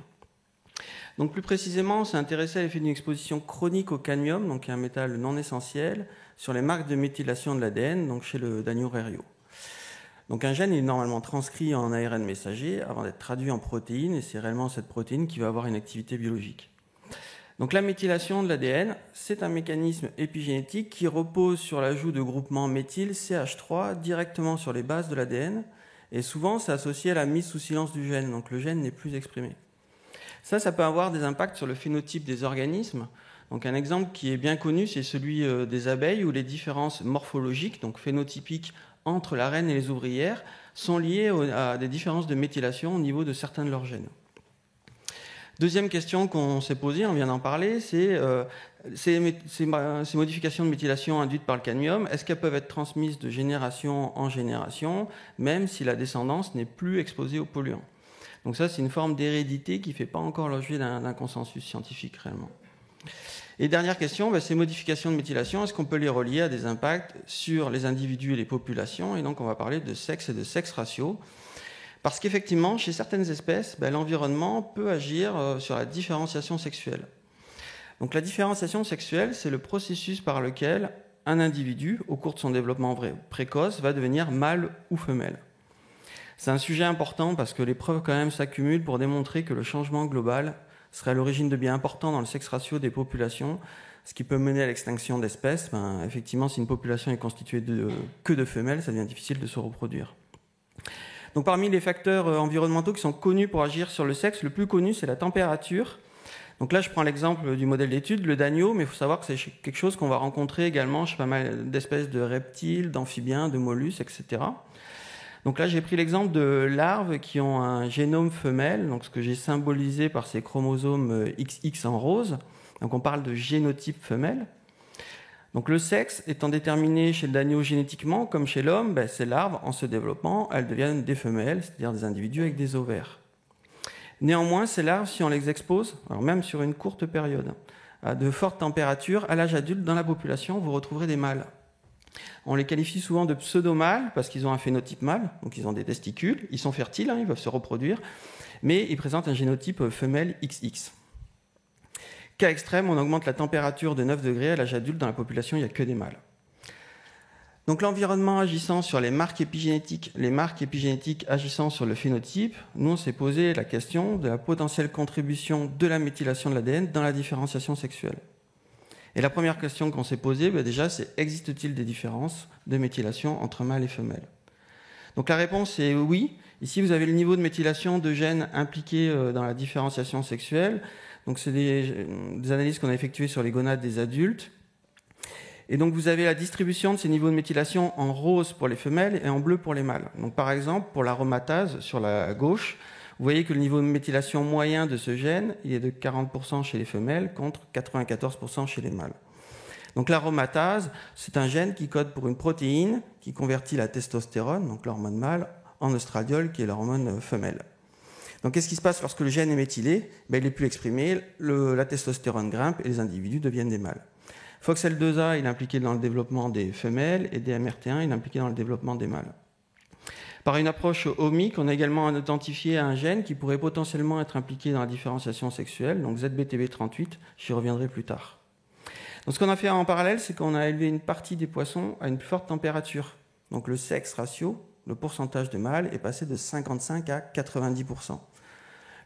Donc plus précisément, on s'est intéressé à l'effet d'une exposition chronique au cadmium, donc un métal non essentiel, sur les marques de méthylation de l'ADN, donc chez le Danurerio. Donc un gène est normalement transcrit en ARN messager avant d'être traduit en protéine, et c'est réellement cette protéine qui va avoir une activité biologique. Donc la méthylation de l'ADN, c'est un mécanisme épigénétique qui repose sur l'ajout de groupements méthyl CH3 directement sur les bases de l'ADN, et souvent c'est associé à la mise sous silence du gène, donc le gène n'est plus exprimé. Ça peut avoir des impacts sur le phénotype des organismes. Donc un exemple qui est bien connu, c'est celui des abeilles, où les différences morphologiques, donc phénotypiques, entre la reine et les ouvrières, sont liées à des différences de méthylation au niveau de certains de leurs gènes. Deuxième question qu'on s'est posée, on vient d'en parler, c'est ces modifications de méthylation induites par le cadmium, est-ce qu'elles peuvent être transmises de génération en génération, même si la descendance n'est plus exposée aux polluants? Donc ça, c'est une forme d'hérédité qui ne fait pas encore l'objet d'un consensus scientifique réellement. Et dernière question, ces modifications de méthylation, est-ce qu'on peut les relier à des impacts sur les individus et les populations? Et donc on va parler de sexe et de sexe ratio. Parce qu'effectivement, chez certaines espèces, l'environnement peut agir sur la différenciation sexuelle. Donc la différenciation sexuelle, c'est le processus par lequel un individu, au cours de son développement précoce, va devenir mâle ou femelle. C'est un sujet important parce que les preuves quand même s'accumulent pour démontrer que le changement global serait à l'origine de biais importants dans le sexe ratio des populations, ce qui peut mener à l'extinction d'espèces. Effectivement, si une population est constituée que de femelles, ça devient difficile de se reproduire. Donc, parmi les facteurs environnementaux qui sont connus pour agir sur le sexe, le plus connu, c'est la température. Donc là, je prends l'exemple du modèle d'étude, le dagneau, mais il faut savoir que c'est quelque chose qu'on va rencontrer également chez pas mal d'espèces de reptiles, d'amphibiens, de mollusques, etc. Donc là, j'ai pris l'exemple de larves qui ont un génome femelle, donc ce que j'ai symbolisé par ces chromosomes XX en rose. Donc on parle de génotype femelle. Donc le sexe étant déterminé chez le dagneau génétiquement, comme chez l'homme, ces larves, en se développant, elles deviennent des femelles, c'est-à-dire des individus avec des ovaires. Néanmoins, ces larves, si on les expose, alors même sur une courte période, à de fortes températures, à l'âge adulte, dans la population, vous retrouverez des mâles. On les qualifie souvent de pseudo-mâles parce qu'ils ont un phénotype mâle, donc ils ont des testicules, ils sont fertiles, ils peuvent se reproduire, mais ils présentent un génotype femelle XX. Cas extrême, on augmente la température de 9 degrés à l'âge adulte, dans la population, il n'y a que des mâles. Donc l'environnement agissant sur les marques épigénétiques agissant sur le phénotype, nous on s'est posé la question de la potentielle contribution de la méthylation de l'ADN dans la différenciation sexuelle. Et la première question qu'on s'est posée, déjà, c'est existe-t-il des différences de méthylation entre mâles et femelles? Donc la réponse est oui. Ici, vous avez le niveau de méthylation de gènes impliqués dans la différenciation sexuelle. Donc c'est des analyses qu'on a effectuées sur les gonades des adultes. Et donc vous avez la distribution de ces niveaux de méthylation en rose pour les femelles et en bleu pour les mâles. Donc par exemple, pour l'aromatase sur la gauche, vous voyez que le niveau de méthylation moyen de ce gène, il est de 40% chez les femelles contre 94% chez les mâles. Donc l'aromatase, c'est un gène qui code pour une protéine qui convertit la testostérone, donc l'hormone mâle, en oestradiol, qui est l'hormone femelle. Donc qu'est-ce qui se passe lorsque le gène est méthylé? Il n'est plus exprimé, la testostérone grimpe et les individus deviennent des mâles. FOXL2A, il est impliqué dans le développement des femelles, et DMRT1, il est impliqué dans le développement des mâles. Par une approche omique, on a également identifié un gène qui pourrait potentiellement être impliqué dans la différenciation sexuelle, donc ZBTB38, j'y reviendrai plus tard. Donc ce qu'on a fait en parallèle, c'est qu'on a élevé une partie des poissons à une plus forte température. Donc le sexe ratio, le pourcentage de mâles, est passé de 55 à 90%.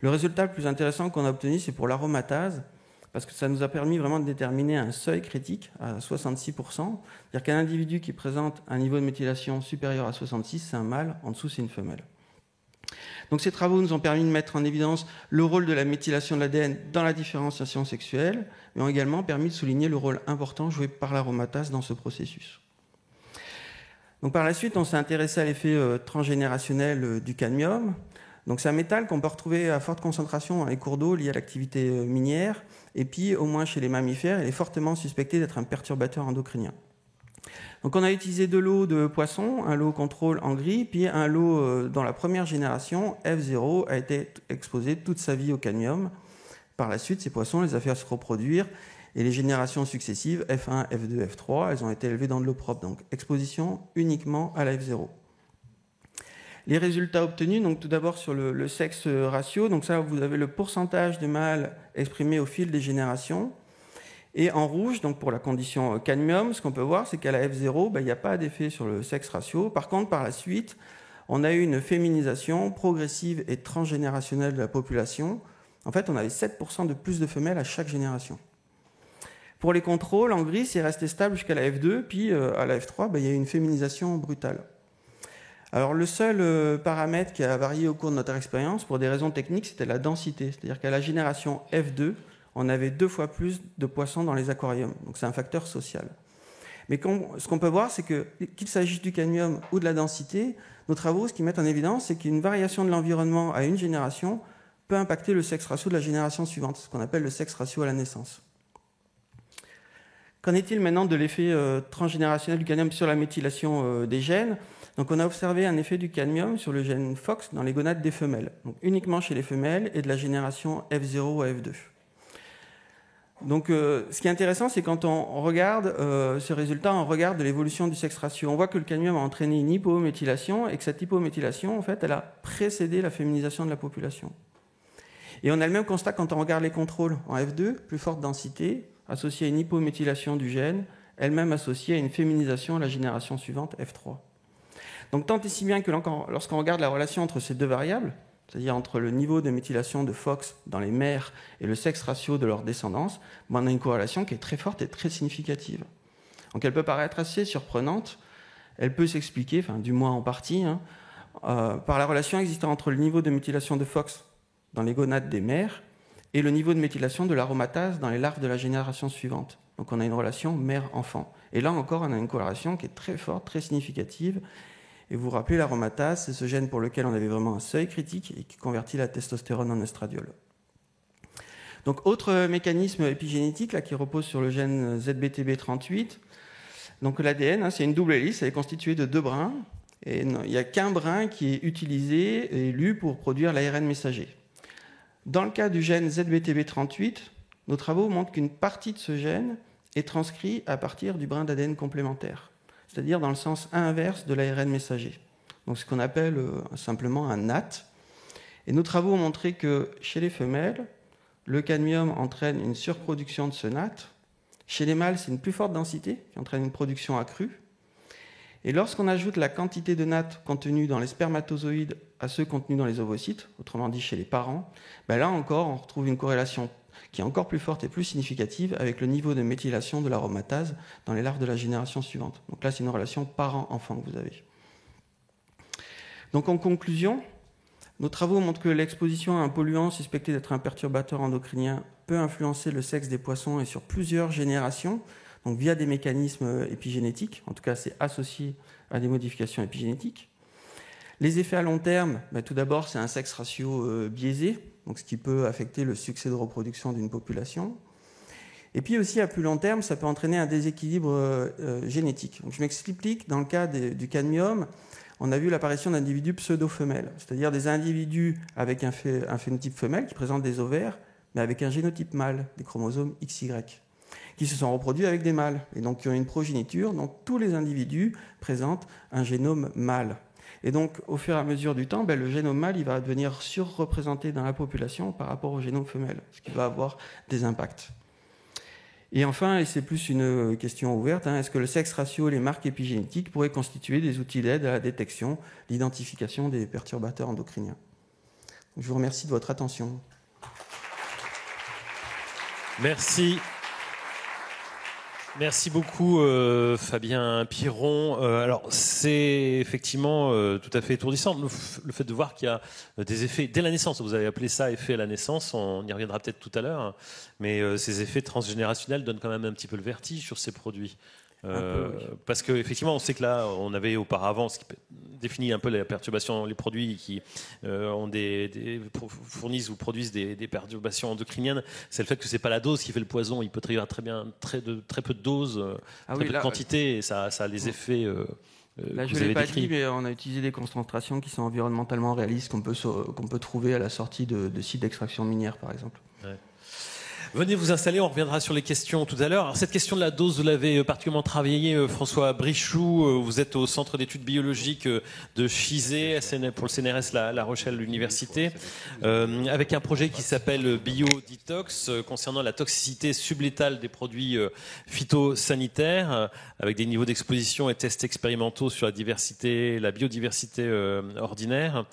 Le résultat le plus intéressant qu'on a obtenu, c'est pour l'aromatase, parce que ça nous a permis vraiment de déterminer un seuil critique à 66%. C'est-à-dire qu'un individu qui présente un niveau de méthylation supérieur à 66, c'est un mâle, en dessous, c'est une femelle. Donc ces travaux nous ont permis de mettre en évidence le rôle de la méthylation de l'ADN dans la différenciation sexuelle, mais ont également permis de souligner le rôle important joué par l'aromatase dans ce processus. Donc par la suite, on s'est intéressé à l'effet transgénérationnel du cadmium. Donc c'est un métal qu'on peut retrouver à forte concentration dans les cours d'eau liés à l'activité minière, et puis au moins chez les mammifères, il est fortement suspecté d'être un perturbateur endocrinien. Donc on a utilisé de l'eau de poisson, un lot contrôle en gris, puis un lot dans la première génération, F0, a été exposé toute sa vie au cadmium. Par la suite, ces poissons, on les a fait se reproduire, et les générations successives, F1, F2, F3, elles ont été élevées dans de l'eau propre, donc exposition uniquement à la F0. Les résultats obtenus, donc tout d'abord sur le sexe ratio, donc ça vous avez le pourcentage de mâles exprimé au fil des générations. Et en rouge, donc pour la condition cadmium, ce qu'on peut voir, c'est qu'à la F0, il n'y a pas d'effet sur le sexe ratio. Par contre, par la suite, on a eu une féminisation progressive et transgénérationnelle de la population. En fait, on avait 7% de plus de femelles à chaque génération. Pour les contrôles, en gris, c'est resté stable jusqu'à la F2, puis à la F3, il y a eu une féminisation brutale. Alors le seul paramètre qui a varié au cours de notre expérience, pour des raisons techniques, c'était la densité. C'est-à-dire qu'à la génération F2, on avait 2 fois plus de poissons dans les aquariums. Donc c'est un facteur social. Mais ce qu'on peut voir, c'est que qu'il s'agisse du cadmium ou de la densité, nos travaux, ce qu'ils mettent en évidence, c'est qu'une variation de l'environnement à une génération peut impacter le sexe ratio de la génération suivante, ce qu'on appelle le sexe ratio à la naissance. Qu'en est-il maintenant de l'effet transgénérationnel du cadmium sur la méthylation des gènes? Donc on a observé un effet du cadmium sur le gène FOX dans les gonades des femelles, donc uniquement chez les femelles et de la génération F0 à F2. Donc ce qui est intéressant, c'est quand on regarde ce résultat, on regarde de l'évolution du sexe ratio. On voit que le cadmium a entraîné une hypométhylation et que cette hypométhylation, en fait, elle a précédé la féminisation de la population. Et on a le même constat quand on regarde les contrôles en F2, plus forte densité, associée à une hypométhylation du gène, elle-même associée à une féminisation à la génération suivante, F3. Donc tant et si bien que lorsqu'on regarde la relation entre ces deux variables, c'est-à-dire entre le niveau de méthylation de phox dans les mères et le sexe ratio de leur descendance, on a une corrélation qui est très forte et très significative. Donc elle peut paraître assez surprenante, elle peut s'expliquer, enfin du moins en partie, par la relation existant entre le niveau de méthylation de phox dans les gonades des mères et le niveau de méthylation de l'aromatase dans les larves de la génération suivante. Donc on a une relation mère-enfant. Et là encore, on a une corrélation qui est très forte, très significative. Et vous vous rappelez, l'aromatase, c'est ce gène pour lequel on avait vraiment un seuil critique et qui convertit la testostérone en estradiol. Donc, autre mécanisme épigénétique là, qui repose sur le gène ZBTB38. Donc, l'ADN, c'est une double hélice, elle est constituée de 2 brins. Et il n'y a qu'un brin qui est utilisé et lu pour produire l'ARN messager. Dans le cas du gène ZBTB38, nos travaux montrent qu'une partie de ce gène est transcrit à partir du brin d'ADN complémentaire, c'est-à-dire dans le sens inverse de l'ARN messager. Donc ce qu'on appelle simplement un NAT. Et nos travaux ont montré que chez les femelles, le cadmium entraîne une surproduction de ce NAT. Chez les mâles, c'est une plus forte densité qui entraîne une production accrue. Et lorsqu'on ajoute la quantité de NAT contenue dans les spermatozoïdes à ceux contenus dans les ovocytes, autrement dit chez les parents, là encore, on retrouve une corrélation qui est encore plus forte et plus significative avec le niveau de méthylation de l'aromatase dans les larves de la génération suivante. Donc là, c'est une relation parent-enfant que vous avez. Donc en conclusion, nos travaux montrent que l'exposition à un polluant suspecté d'être un perturbateur endocrinien peut influencer le sexe des poissons et sur plusieurs générations, donc via des mécanismes épigénétiques. En tout cas, c'est associé à des modifications épigénétiques. Les effets à long terme, tout d'abord, c'est un sexe ratio biaisé, donc ce qui peut affecter le succès de reproduction d'une population. Et puis aussi, à plus long terme, ça peut entraîner un déséquilibre génétique. Donc, je m'explique, dans le cas du cadmium, on a vu l'apparition d'individus pseudo-femelles, c'est-à-dire des individus avec un phénotype femelle qui présentent des ovaires, mais avec un génotype mâle, des chromosomes XY, qui se sont reproduits avec des mâles, et donc qui ont une progéniture, donc tous les individus présentent un génome mâle. Et donc, au fur et à mesure du temps, le génome mâle il va devenir surreprésenté dans la population par rapport au génome femelle, ce qui va avoir des impacts. Et enfin, et c'est plus une question ouverte, est-ce que le sexe ratio et les marques épigénétiques pourraient constituer des outils d'aide à la détection, l'identification des perturbateurs endocriniens? Je vous remercie de votre attention. Merci. Merci beaucoup Fabien Piron. Alors c'est effectivement tout à fait étourdissant le fait de voir qu'il y a des effets dès la naissance. Vous avez appelé ça effet à la naissance, on y reviendra peut-être tout à l'heure, mais ces effets transgénérationnels donnent quand même un petit peu le vertige sur ces produits. Oui. Parce qu'effectivement, on sait que là, on avait auparavant ce qui définit un peu la perturbation, les produits qui fournissent ou produisent des perturbations endocriniennes, c'est le fait que c'est pas la dose qui fait le poison. Il peut y avoir très peu de doses, peu de quantité, et ça a les effets. Là, je ne l'ai pas dit, mais on a utilisé des concentrations qui sont environnementalement réalistes qu'on peut trouver à la sortie de sites d'extraction minière, par exemple. Ouais. Venez vous installer, on reviendra sur les questions tout à l'heure. Alors, cette question de la dose, vous l'avez particulièrement travaillée, François Brichoux. Vous êtes au Centre d'études biologiques de Chizé, pour le CNRS La Rochelle Université, avec un projet qui s'appelle BioDetox, concernant la toxicité sublétale des produits phytosanitaires, avec des niveaux d'exposition et tests expérimentaux sur la biodiversité ordinaire.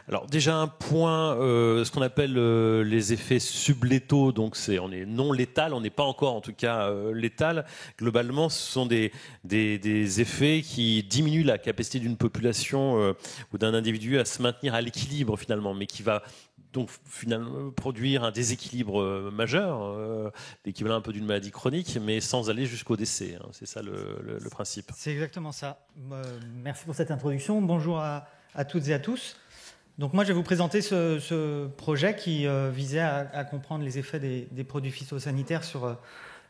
Alors déjà un point, ce qu'on appelle les effets sublétaux, donc on est non létal, on n'est pas encore en tout cas létal. Globalement, ce sont des effets qui diminuent la capacité d'une population ou d'un individu à se maintenir à l'équilibre finalement, mais qui va donc finalement produire un déséquilibre majeur, l'équivalent un peu d'une maladie chronique, mais sans aller jusqu'au décès. C'est ça le principe. C'est exactement ça. Merci pour cette introduction. Bonjour à toutes et à tous. Donc moi, je vais vous présenter ce projet qui visait à comprendre les effets des produits phytosanitaires sur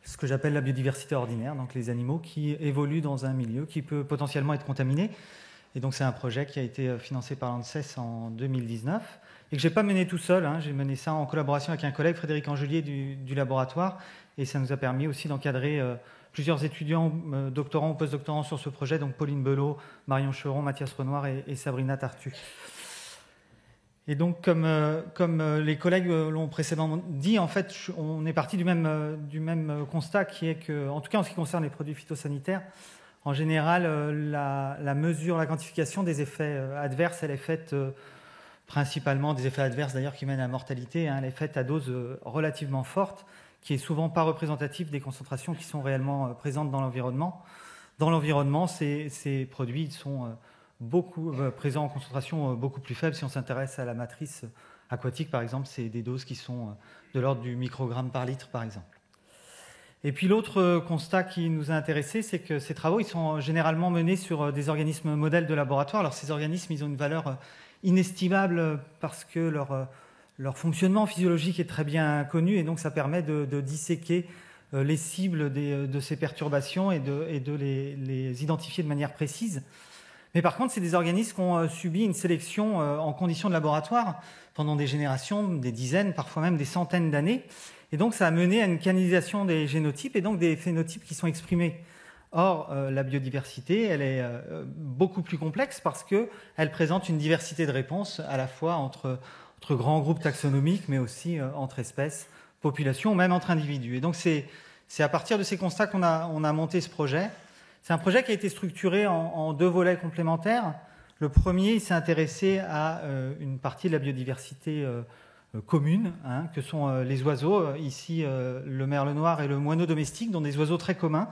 ce que j'appelle la biodiversité ordinaire, donc les animaux qui évoluent dans un milieu qui peut potentiellement être contaminé. Et donc c'est un projet qui a été financé par l'ANSES en 2019 et que je n'ai pas mené tout seul. J'ai mené ça en collaboration avec un collègue, Frédéric Angelier du laboratoire, et ça nous a permis aussi d'encadrer plusieurs étudiants, doctorants ou post-doctorants sur ce projet, donc Pauline Belot, Marion Cheron, Mathias Renoir et Sabrina Tartu. Et donc, comme les collègues l'ont précédemment dit, en fait, on est parti du même constat, qui est que, en tout cas en ce qui concerne les produits phytosanitaires, en général, la mesure, la quantification des effets adverses, elle est faite principalement des effets adverses d'ailleurs qui mènent à la mortalité. Elle est faite à dose relativement forte, qui est souvent pas représentative des concentrations qui sont réellement présentes dans l'environnement. Dans l'environnement, ces produits sont présents en concentration beaucoup plus faible. Si on s'intéresse à la matrice aquatique, par exemple, c'est des doses qui sont de l'ordre du microgramme par litre, par exemple. Et puis l'autre constat qui nous a intéressés, c'est que ces travaux ils sont généralement menés sur des organismes modèles de laboratoire. Alors ces organismes, ils ont une valeur inestimable parce que leur fonctionnement physiologique est très bien connu et donc ça permet de disséquer les cibles de ces perturbations et de les identifier de manière précise. Mais par contre, c'est des organismes qui ont subi une sélection en conditions de laboratoire pendant des générations, des dizaines, parfois même des centaines d'années. Et donc, ça a mené à une canalisation des génotypes et donc des phénotypes qui sont exprimés. Or, la biodiversité, elle est beaucoup plus complexe parce qu'elle présente une diversité de réponses à la fois entre grands groupes taxonomiques, mais aussi entre espèces, populations, même entre individus. Et donc, c'est à partir de ces constats qu'on a monté ce projet. C'est un projet qui a été structuré en 2 volets complémentaires. Le premier, il s'est intéressé à une partie de la biodiversité commune, que sont les oiseaux, ici le merle noir et le moineau domestique, dont des oiseaux très communs,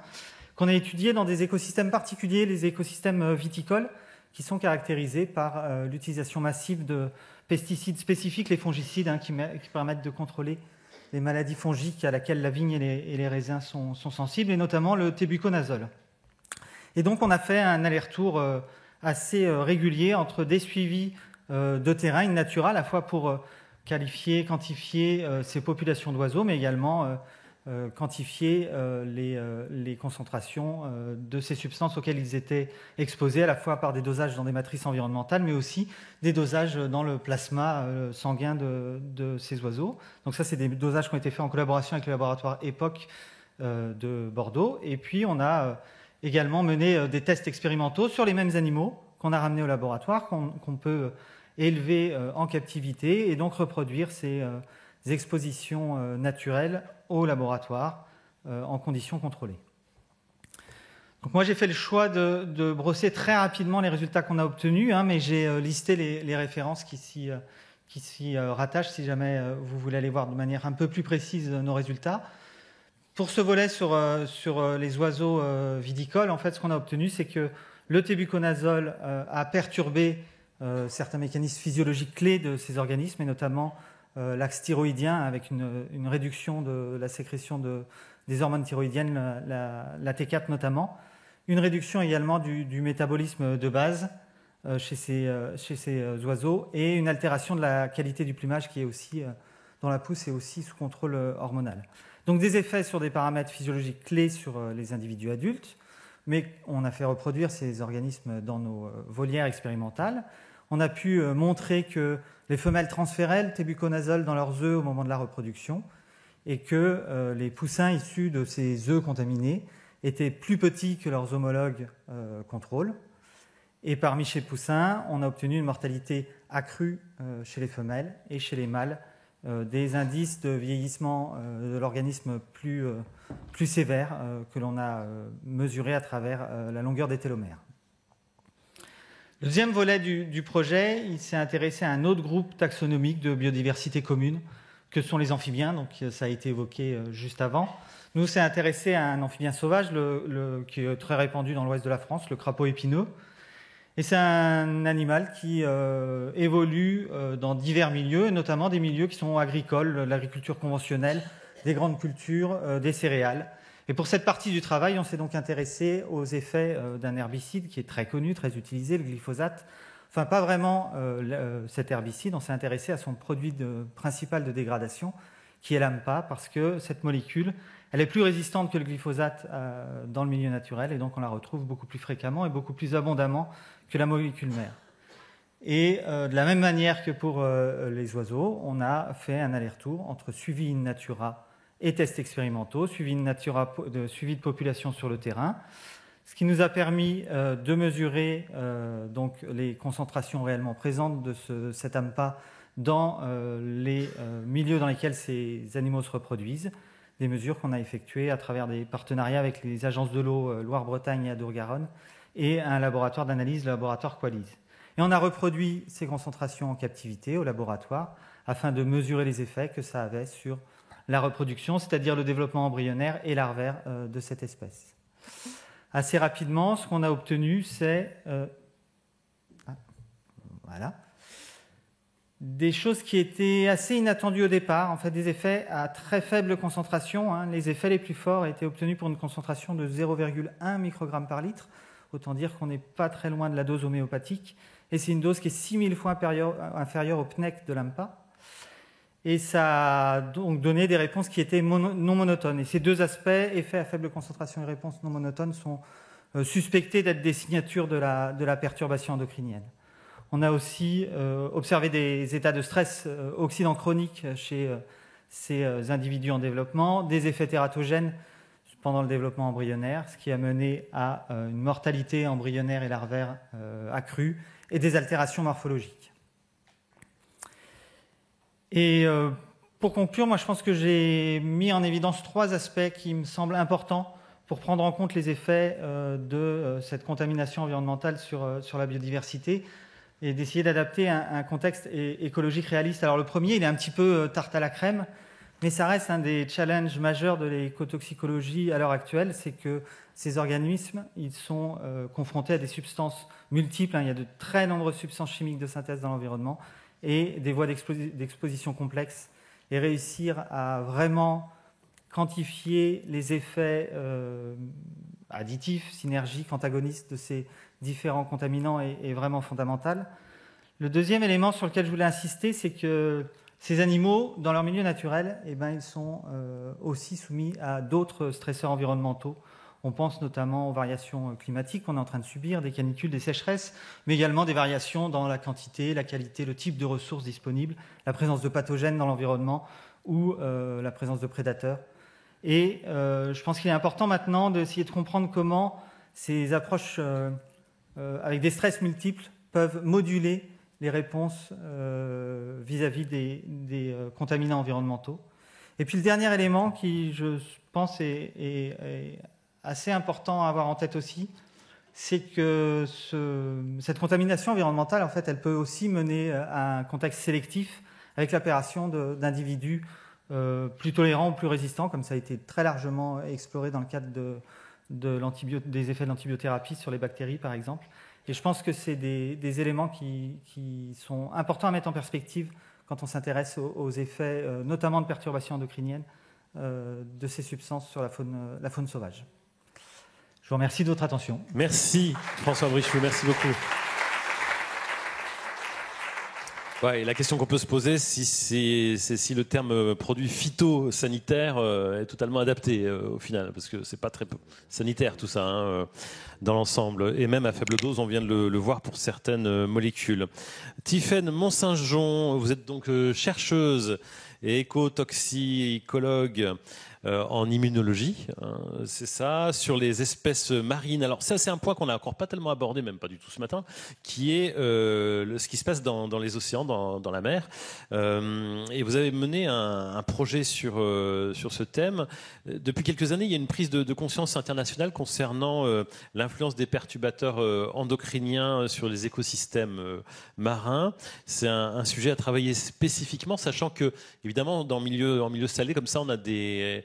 qu'on a étudiés dans des écosystèmes particuliers, les écosystèmes viticoles, qui sont caractérisés par l'utilisation massive de pesticides spécifiques, les fongicides, qui permettent de contrôler les maladies fongiques à laquelle la vigne et les raisins sont sensibles, et notamment le tébuconazole. Et donc on a fait un aller-retour assez régulier entre des suivis de terrain in natura, à la fois pour qualifier, quantifier ces populations d'oiseaux, mais également quantifier les concentrations de ces substances auxquelles ils étaient exposés, à la fois par des dosages dans des matrices environnementales, mais aussi des dosages dans le plasma sanguin de ces oiseaux. Donc ça, c'est des dosages qui ont été faits en collaboration avec le laboratoire EPOC de Bordeaux. Et puis, on a également mené des tests expérimentaux sur les mêmes animaux qu'on a ramenés au laboratoire, qu'on peut élever en captivité et donc reproduire ces expositions naturelles au laboratoire en conditions contrôlées. Donc moi j'ai fait le choix de brosser très rapidement les résultats qu'on a obtenus, mais j'ai listé les références qui s'y rattachent si jamais vous voulez aller voir de manière un peu plus précise nos résultats. Pour ce volet sur les oiseaux vidicoles, en fait ce qu'on a obtenu c'est que le tébuconazole a perturbé certains mécanismes physiologiques clés de ces organismes et notamment l'axe thyroïdien avec une réduction de la sécrétion des hormones thyroïdiennes, la T4 notamment, une réduction également du métabolisme de base chez ces oiseaux et une altération de la qualité du plumage qui est aussi dans la pousse et aussi sous contrôle hormonal. Donc des effets sur des paramètres physiologiques clés sur les individus adultes, mais on a fait reproduire ces organismes dans nos volières expérimentales. On a pu montrer que les femelles transféraient le tébuconazole dans leurs œufs au moment de la reproduction et que les poussins issus de ces œufs contaminés étaient plus petits que leurs homologues contrôle. Et parmi ces poussins, on a obtenu une mortalité accrue chez les femelles et chez les mâles, des indices de vieillissement de l'organisme plus sévères que l'on a mesurés à travers la longueur des télomères. Le deuxième volet du projet, il s'est intéressé à un autre groupe taxonomique de biodiversité commune, que sont les amphibiens, donc ça a été évoqué juste avant. Nous, on s'est intéressé à un amphibien sauvage qui est très répandu dans l'ouest de la France, le crapaud épineux. Et c'est un animal qui évolue dans divers milieux, notamment des milieux qui sont agricoles, l'agriculture conventionnelle, des grandes cultures, des céréales. Et pour cette partie du travail, on s'est donc intéressé aux effets d'un herbicide qui est très connu, très utilisé, le glyphosate. Enfin, pas vraiment cet herbicide, on s'est intéressé à son produit principal de dégradation, qui est l'AMPA, parce que cette molécule, elle est plus résistante que le glyphosate dans le milieu naturel, et donc on la retrouve beaucoup plus fréquemment et beaucoup plus abondamment que la molécule mère. Et de la même manière que pour les oiseaux, on a fait un aller-retour entre suivi in natura et tests expérimentaux, suivi de population sur le terrain, ce qui nous a permis de mesurer donc les concentrations réellement présentes de cet AMPA dans les milieux dans lesquels ces animaux se reproduisent, des mesures qu'on a effectuées à travers des partenariats avec les agences de l'eau Loire-Bretagne et Adour-Garonne et un laboratoire d'analyse, le laboratoire Qualys. Et on a reproduit ces concentrations en captivité au laboratoire afin de mesurer les effets que ça avait sur la reproduction, c'est-à-dire le développement embryonnaire et larvaire de cette espèce. Assez rapidement, ce qu'on a obtenu, c'est voilà, des choses qui étaient assez inattendues au départ, en fait des effets à très faible concentration. Hein. Les effets les plus forts étaient obtenus pour une concentration de 0,1 microgramme par litre, autant dire qu'on n'est pas très loin de la dose homéopathique, et c'est une dose qui est 6000 fois inférieure au PNEC de l'AMPA. Et ça a donc donné des réponses qui étaient non monotones. Et ces deux aspects, effets à faible concentration et réponses non monotones, sont suspectés d'être des signatures de la perturbation endocrinienne. On a aussi observé des états de stress oxydant chronique chez ces individus en développement, des effets tératogènes pendant le développement embryonnaire, ce qui a mené à une mortalité embryonnaire et larvaire accrue et des altérations morphologiques. Et pour conclure, moi je pense que j'ai mis en évidence 3 aspects qui me semblent importants pour prendre en compte les effets de cette contamination environnementale sur la biodiversité et d'essayer d'adapter un contexte écologique réaliste. Alors le premier, il est un petit peu tarte à la crème, mais ça reste un des challenges majeurs de l'écotoxicologie à l'heure actuelle, c'est que ces organismes, ils sont confrontés à des substances multiples, hein, il y a de très nombreuses substances chimiques de synthèse dans l'environnement, et des voies d'exposition complexes, et réussir à vraiment quantifier les effets additifs, synergiques, antagonistes de ces différents contaminants est vraiment fondamental. Le deuxième élément sur lequel je voulais insister, c'est que ces animaux, dans leur milieu naturel, eh ben, ils sont aussi soumis à d'autres stresseurs environnementaux. On pense notamment aux variations climatiques qu'on est en train de subir, des canicules, des sécheresses, mais également des variations dans la quantité, la qualité, le type de ressources disponibles, la présence de pathogènes dans l'environnement ou la présence de prédateurs. Et je pense qu'il est important maintenant d'essayer de comprendre comment ces approches avec des stress multiples peuvent moduler les réponses vis-à-vis des contaminants environnementaux. Et puis le dernier élément qui, je pense, est assez important à avoir en tête aussi, c'est que cette contamination environnementale, en fait, elle peut aussi mener à un contexte sélectif avec l'apparition d'individus plus tolérants ou plus résistants, comme ça a été très largement exploré dans le cadre des effets de l'antibiothérapie sur les bactéries, par exemple. Et je pense que c'est des éléments qui sont importants à mettre en perspective quand on s'intéresse aux effets, notamment de perturbations endocriniennes, de ces substances sur la faune sauvage. Je vous remercie de votre attention. Merci François Brichoux, merci beaucoup. Ouais, et la question qu'on peut se poser, c'est si le terme produit phytosanitaire est totalement adapté au final, parce que c'est pas très sanitaire tout ça hein, dans l'ensemble, et même à faible dose, on vient de le voir pour certaines molécules. Tiffaine Mont-Saint-Jean, vous êtes donc chercheuse et écotoxicologue en immunologie, hein, c'est ça, sur les espèces marines. Alors ça, c'est un point qu'on n'a encore pas tellement abordé, même pas du tout ce matin, qui est ce qui se passe dans les océans, dans la mer. Et vous avez mené un projet sur ce thème. Depuis quelques années, il y a une prise de conscience internationale concernant l'influence des perturbateurs endocriniens sur les écosystèmes marins. C'est un sujet à travailler spécifiquement, sachant que, évidemment, en milieu salé, comme ça, on a des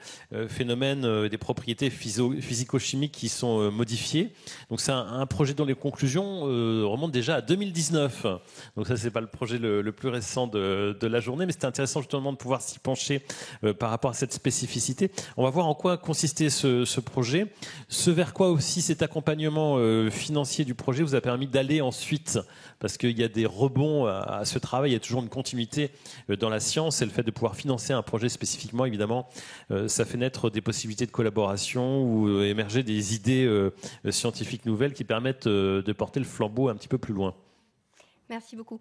phénomènes, des propriétés physico-chimiques qui sont modifiées. Donc c'est un projet dont les conclusions remontent déjà à 2019. Donc ça, c'est pas le projet le plus récent de la journée, mais c'était intéressant justement de pouvoir s'y pencher par rapport à cette spécificité. On va voir en quoi consistait ce projet, ce vers quoi aussi cet accompagnement financier du projet vous a permis d'aller ensuite, parce qu'il y a des rebonds à ce travail, il y a toujours une continuité dans la science, et le fait de pouvoir financer un projet spécifiquement, évidemment, ça fait naître des possibilités de collaboration ou émerger des idées scientifiques nouvelles qui permettent de porter le flambeau un petit peu plus loin. Merci beaucoup.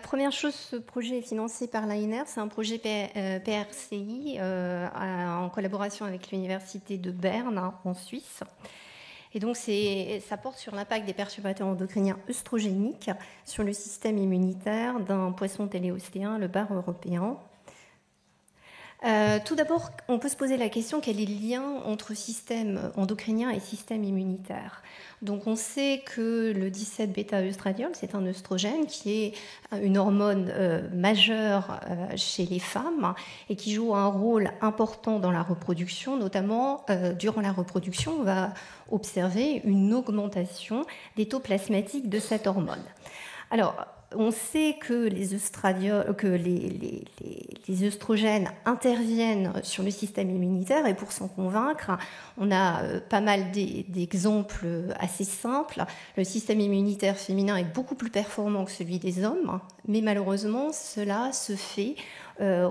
Première chose, ce projet est financé par l'AINER. C'est un projet PRCI en collaboration avec l'Université de Berne hein, en Suisse. Et donc, ça porte sur l'impact des perturbateurs endocriniens œstrogéniques sur le système immunitaire d'un poisson téléostéen, le bar européen. Tout d'abord, on peut se poser la question quel est le lien entre système endocrinien et système immunitaire. Donc on sait que le 17-bêta-œstradiol, c'est un œstrogène qui est une hormone majeure chez les femmes et qui joue un rôle important dans la reproduction, notamment durant la reproduction, on va observer une augmentation des taux plasmatiques de cette hormone. Alors, on sait que les œstrogènes interviennent sur le système immunitaire et pour s'en convaincre, on a pas mal d'exemples assez simples. Le système immunitaire féminin est beaucoup plus performant que celui des hommes, mais malheureusement, cela se fait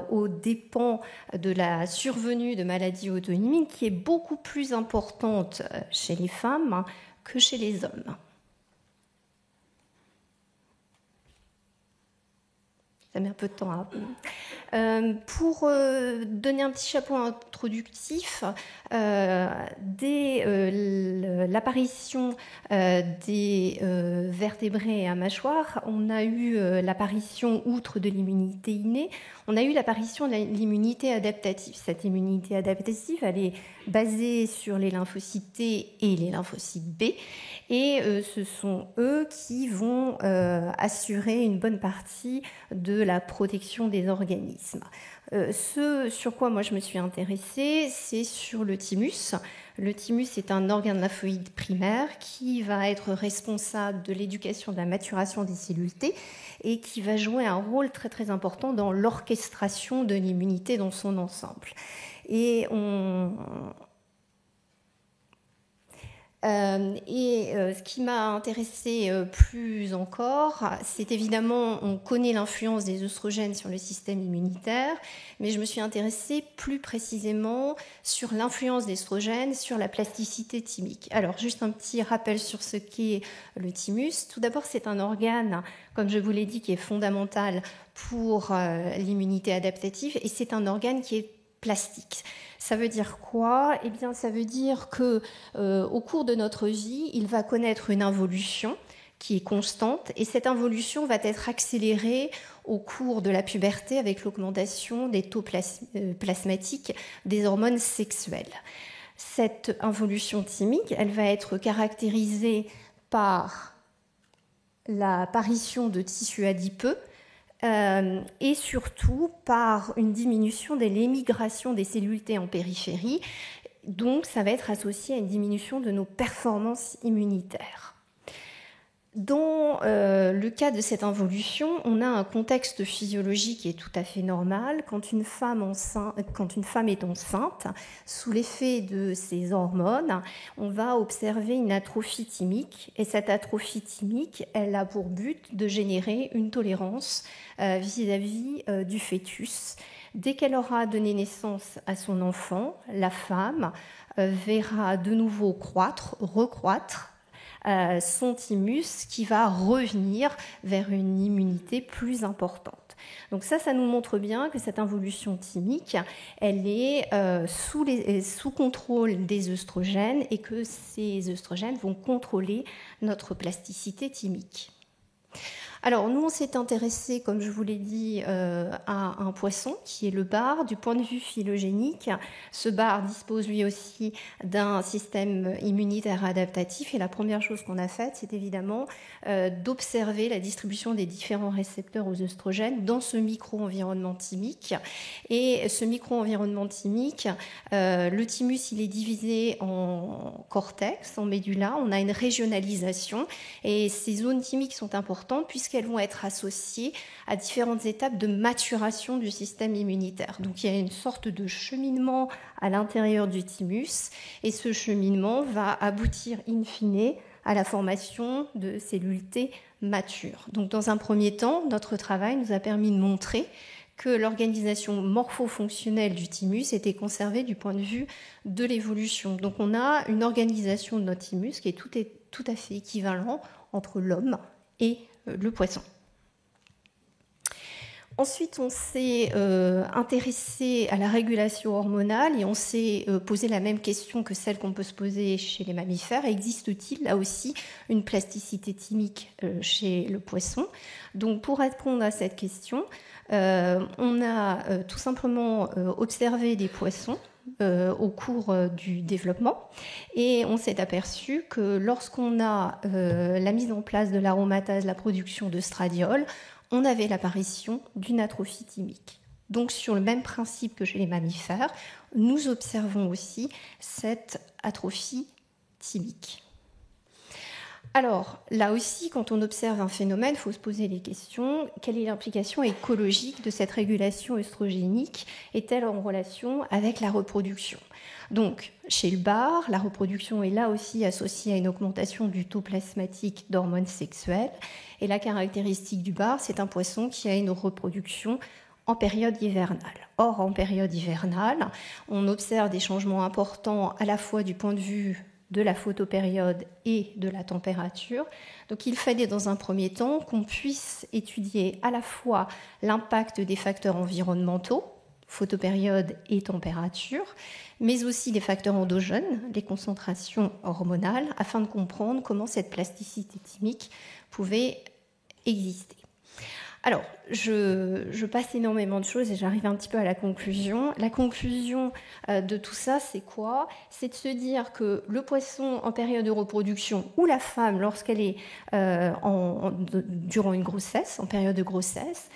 aux dépens de la survenue de maladies auto-immunes qui est beaucoup plus importante chez les femmes que chez les hommes. Ça met un peu de temps à... Pour donner un petit chapeau introductif, dès l'apparition des vertébrés à mâchoire, on a eu l'apparition, outre de l'immunité innée, on a eu l'apparition de l'immunité adaptative. Cette immunité adaptative, elle est basée sur les lymphocytes T et les lymphocytes B, et ce sont eux qui vont assurer une bonne partie de la protection des organismes. Ce sur quoi moi je me suis intéressée, c'est sur le thymus. Le thymus est un organe lymphoïde primaire qui va être responsable de l'éducation, de la maturation des cellules T et qui va jouer un rôle très très important dans l'orchestration de l'immunité dans son ensemble. Et ce qui m'a intéressée plus encore, c'est évidemment, on connaît l'influence des œstrogènes sur le système immunitaire, mais je me suis intéressée plus précisément sur l'influence des œstrogènes sur la plasticité thymique. Alors, juste un petit rappel sur ce qu'est le thymus. Tout d'abord, c'est un organe, comme je vous l'ai dit, qui est fondamental pour l'immunité adaptative, et c'est un organe qui est plastique. Ça veut dire quoi ? Eh bien, ça veut dire que au cours de notre vie, il va connaître une involution qui est constante, et cette involution va être accélérée au cours de la puberté avec l'augmentation des taux plasmatiques des hormones sexuelles. Cette involution thymique, elle va être caractérisée par l'apparition de tissus adipeux, et surtout par une diminution de l'émigration des cellules T en périphérie. Donc, ça va être associé à une diminution de nos performances immunitaires. Dans le cas de cette involution, on a un contexte physiologique qui est tout à fait normal. Quand une femme est enceinte, sous l'effet de ces hormones, on va observer une atrophie thymique. Et cette atrophie thymique, elle a pour but de générer une tolérance vis-à-vis du fœtus. Dès qu'elle aura donné naissance à son enfant, la femme verra de nouveau recroître son thymus qui va revenir vers une immunité plus importante. Donc ça nous montre bien que cette involution thymique, elle est sous contrôle des œstrogènes et que ces œstrogènes vont contrôler notre plasticité thymique. Alors, nous, on s'est intéressé, comme je vous l'ai dit, à un poisson qui est le bar. Du point de vue phylogénique, ce bar dispose lui aussi d'un système immunitaire adaptatif. Et la première chose qu'on a faite, c'est évidemment d'observer la distribution des différents récepteurs aux œstrogènes dans ce micro-environnement thymique. Et ce micro-environnement thymique, le thymus, il est divisé en cortex, en médula. On a une régionalisation. Et ces zones thymiques sont importantes puisqu'elles vont être associées à différentes étapes de maturation du système immunitaire. Donc il y a une sorte de cheminement à l'intérieur du thymus et ce cheminement va aboutir in fine à la formation de cellules T matures. Donc dans un premier temps, notre travail nous a permis de montrer que l'organisation morpho-fonctionnelle du thymus était conservée du point de vue de l'évolution. Donc on a une organisation de notre thymus qui est tout à fait équivalent entre l'homme et le poisson. Ensuite, on s'est intéressé à la régulation hormonale et on s'est posé la même question que celle qu'on peut se poser chez les mammifères. Existe-t-il là aussi une plasticité thymique chez le poisson? Donc, pour répondre à cette question, on a tout simplement observé des poissons au cours du développement et on s'est aperçu que lorsqu'on a la mise en place de l'aromatase, la production de stradiol, on avait l'apparition d'une atrophie thymique. Donc sur le même principe que chez les mammifères, nous observons aussi cette atrophie thymique. Alors là aussi, quand on observe un phénomène, il faut se poser les questions. Quelle est l'implication écologique de cette régulation œstrogénique? Est-elle en relation avec la reproduction? Donc, chez le bar, la reproduction est là aussi associée à une augmentation du taux plasmatique d'hormones sexuelles. Et la caractéristique du bar, c'est un poisson qui a une reproduction en période hivernale. Or, en période hivernale, on observe des changements importants à la fois du point de vue de la photopériode et de la température. Donc il fallait dans un premier temps qu'on puisse étudier à la fois l'impact des facteurs environnementaux, photopériode et température, mais aussi des facteurs endogènes, les concentrations hormonales, afin de comprendre comment cette plasticité thymique pouvait exister. Alors, je passe énormément de choses et j'arrive un petit peu à la conclusion. La conclusion de tout ça, c'est quoi? C'est de se dire que le poisson en période de reproduction ou la femme lorsqu'elle est durant une grossesse, en période de grossesse,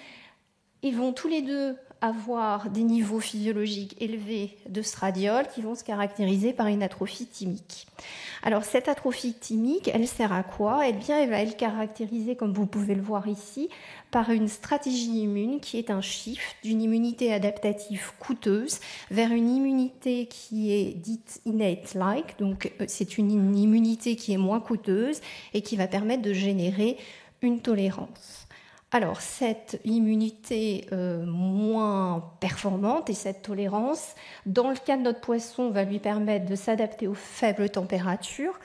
ils vont tous les deux avoir des niveaux physiologiques élevés de stradiol qui vont se caractériser par une atrophie thymique. Alors cette atrophie thymique, elle sert à quoi? Eh bien, elle va être caractérisée, comme vous pouvez le voir ici, par une stratégie immune qui est un shift d'une immunité adaptative coûteuse vers une immunité qui est dite innate-like, donc c'est une immunité qui est moins coûteuse et qui va permettre de générer une tolérance. Alors, cette immunité moins performante et cette tolérance, dans le cas de notre poisson, va lui permettre de s'adapter aux faibles températures.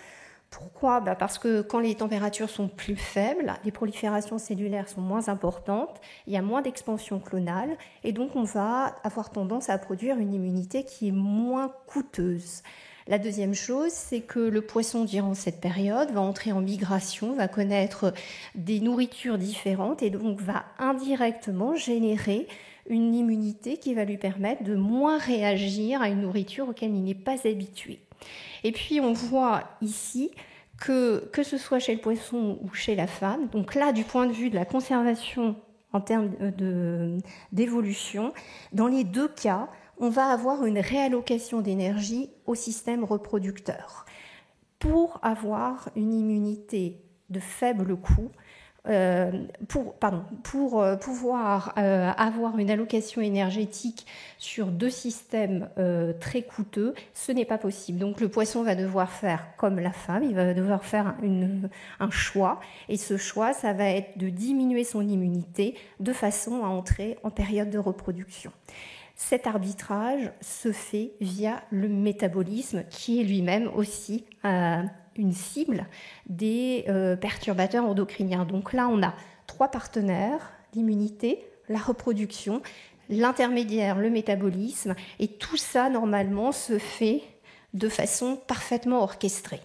Pourquoi? Parce que quand les températures sont plus faibles, les proliférations cellulaires sont moins importantes, il y a moins d'expansion clonale, et donc on va avoir tendance à produire une immunité qui est moins coûteuse. La deuxième chose, c'est que le poisson, durant cette période, va entrer en migration, va connaître des nourritures différentes et donc va indirectement générer une immunité qui va lui permettre de moins réagir à une nourriture auquel il n'est pas habitué. Et puis on voit ici que ce soit chez le poisson ou chez la femme, donc là, du point de vue de la conservation en termes d'évolution, dans les deux cas, on va avoir une réallocation d'énergie au système reproducteur. Pour avoir une immunité de faible coût, pour pouvoir avoir une allocation énergétique sur deux systèmes très coûteux, ce n'est pas possible. Donc le poisson va devoir faire comme la femme, il va devoir faire un choix, et ce choix, ça va être de diminuer son immunité de façon à entrer en période de reproduction. Cet arbitrage se fait via le métabolisme, qui est lui-même aussi une cible des perturbateurs endocriniens. Donc là, on a trois partenaires, l'immunité, la reproduction, l'intermédiaire, le métabolisme, et tout ça, normalement, se fait de façon parfaitement orchestrée.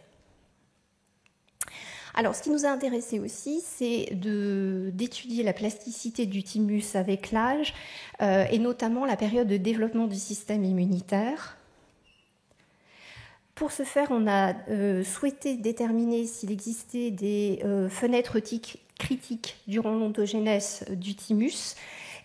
Alors, ce qui nous a intéressé aussi, c'est d'étudier la plasticité du thymus avec l'âge, et notamment la période de développement du système immunitaire. Pour ce faire, on a souhaité déterminer s'il existait des fenêtres critiques durant l'ontogénèse du thymus.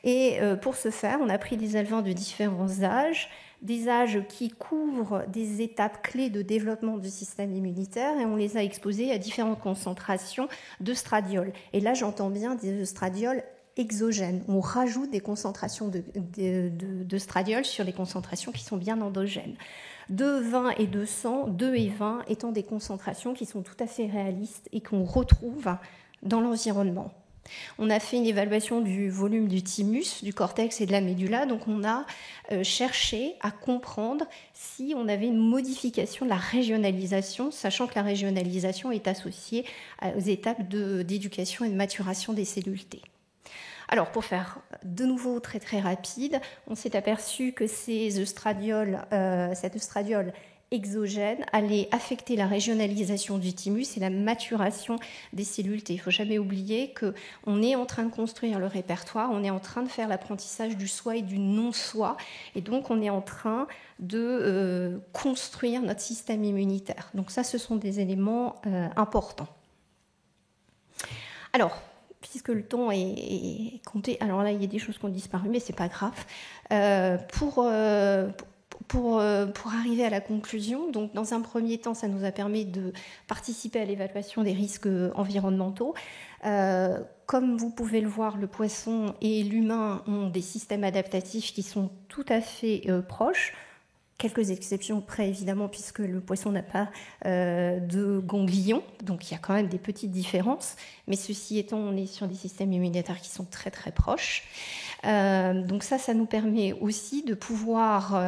Et pour ce faire, on a pris des éleveurs de différents âges, des âges qui couvrent des étapes clés de développement du système immunitaire, et on les a exposés à différentes concentrations de stradiol. Et là, j'entends bien des stradiol exogènes. On rajoute des concentrations de stradiol sur les concentrations qui sont bien endogènes. De 20 et 200, 2 et 20 étant des concentrations qui sont tout à fait réalistes et qu'on retrouve dans l'environnement. On a fait une évaluation du volume du thymus, du cortex et de la médula, donc on a cherché à comprendre si on avait une modification de la régionalisation, sachant que la régionalisation est associée aux étapes d'éducation et de maturation des cellules T. Alors, pour faire de nouveau très très rapide, on s'est aperçu que cet œstradiol exogène allait affecter la régionalisation du thymus et la maturation des cellules T. Il ne faut jamais oublier qu'on est en train de construire le répertoire, on est en train de faire l'apprentissage du soi et du non-soi, et donc on est en train de construire notre système immunitaire. Donc ça, ce sont des éléments importants. Alors, puisque le temps est compté, alors là, il y a des choses qui ont disparu, mais ce n'est pas grave. Pour arriver à la conclusion, donc dans un premier temps, ça nous a permis de participer à l'évaluation des risques environnementaux. Comme vous pouvez le voir, le poisson et l'humain ont des systèmes adaptatifs qui sont tout à fait proches. Quelques exceptions près, évidemment, puisque le poisson n'a pas de ganglions, donc il y a quand même des petites différences. Mais ceci étant, on est sur des systèmes immunitaires qui sont très très proches. Donc ça nous permet aussi de pouvoir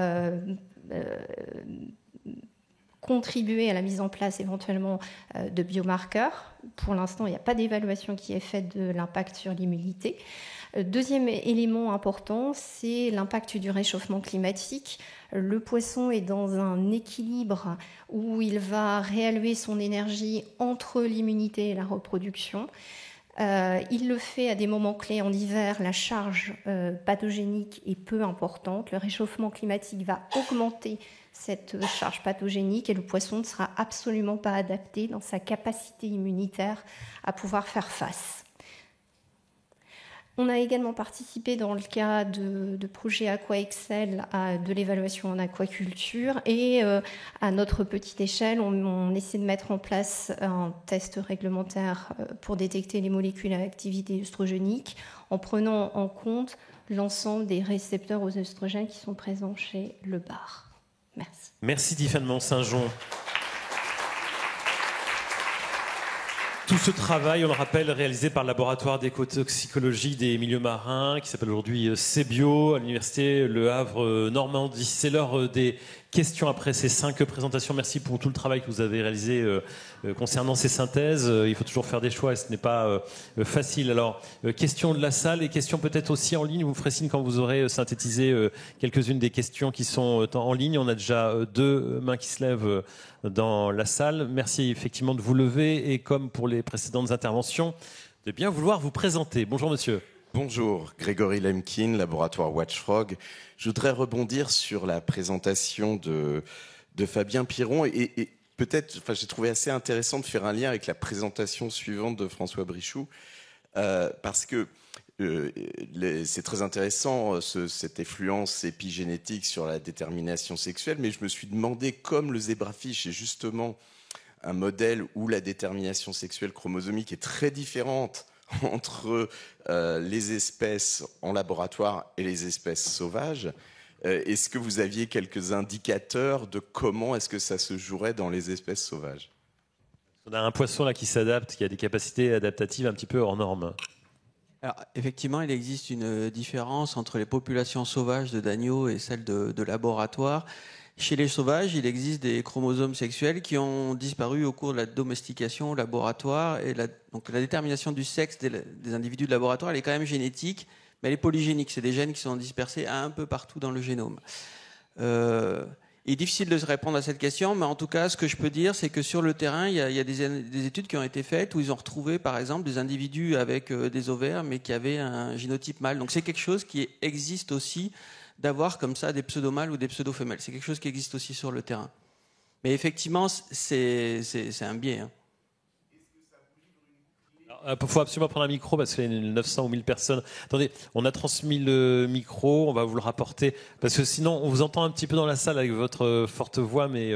contribuer à la mise en place éventuellement de biomarqueurs. Pour l'instant, il n'y a pas d'évaluation qui est faite de l'impact sur l'immunité. Deuxième élément important, c'est l'impact du réchauffement climatique. Le poisson est dans un équilibre où il va réallouer son énergie entre l'immunité et la reproduction. Il le fait à des moments clés en hiver, la charge pathogénique est peu importante. Le réchauffement climatique va augmenter cette charge pathogénique et le poisson ne sera absolument pas adapté dans sa capacité immunitaire à pouvoir faire face. On a également participé dans le cas de projet AquaExcel à de l'évaluation en aquaculture et à notre petite échelle, on essaie de mettre en place un test réglementaire pour détecter les molécules à activité œstrogénique en prenant en compte l'ensemble des récepteurs aux œstrogènes qui sont présents chez le bar. Merci. Merci Tiffany Mont-Saint-Jean. Tout ce travail, on le rappelle, réalisé par le laboratoire d'écotoxicologie des milieux marins, qui s'appelle aujourd'hui CEBIO, à l'université Le Havre Normandie. C'est l'heure des questions après ces 5 présentations. Merci pour tout le travail que vous avez réalisé concernant ces synthèses. Il faut toujours faire des choix et ce n'est pas facile. Alors, questions de la salle et questions peut-être aussi en ligne. Vous me ferez signe quand vous aurez synthétisé quelques-unes des questions qui sont en ligne. On a déjà 2 mains qui se lèvent dans la salle. Merci effectivement de vous lever et comme pour les précédentes interventions, de bien vouloir vous présenter. Bonjour monsieur. Bonjour, Grégory Lemkin, laboratoire Watchfrog. Je voudrais rebondir sur la présentation de Fabien Piron et peut-être, j'ai trouvé assez intéressant de faire un lien avec la présentation suivante de François Brichoux parce que c'est très intéressant cette influence épigénétique sur la détermination sexuelle, mais je me suis demandé, comme le zébrafish est justement un modèle où la détermination sexuelle chromosomique est très différente entre les espèces en laboratoire et les espèces sauvages. Est-ce que vous aviez quelques indicateurs de comment est-ce que ça se jouerait dans les espèces sauvages ? On a un poisson là qui s'adapte, qui a des capacités adaptatives un petit peu hors normes. Alors, effectivement, il existe une différence entre les populations sauvages d'agneaux et celles de laboratoire. Chez les sauvages, il existe des chromosomes sexuels qui ont disparu au cours de la domestication au laboratoire. Et donc la détermination du sexe des individus de laboratoire, elle est quand même génétique, mais elle est polygénique. C'est des gènes qui sont dispersés un peu partout dans le génome. Il est difficile de se répondre à cette question, mais en tout cas, ce que je peux dire, c'est que sur le terrain, il y a des études qui ont été faites où ils ont retrouvé, par exemple, des individus avec des ovaires, mais qui avaient un génotype mâle. Donc c'est quelque chose qui existe aussi, d'avoir comme ça des pseudo-mâles ou des pseudo-femelles. C'est quelque chose qui existe aussi sur le terrain. Mais effectivement, c'est un biais. Il faut absolument prendre un micro parce qu'il y a 900 ou 1000 personnes. Attendez, on a transmis le micro, on va vous le rapporter. Parce que sinon, on vous entend un petit peu dans la salle avec votre forte voix, mais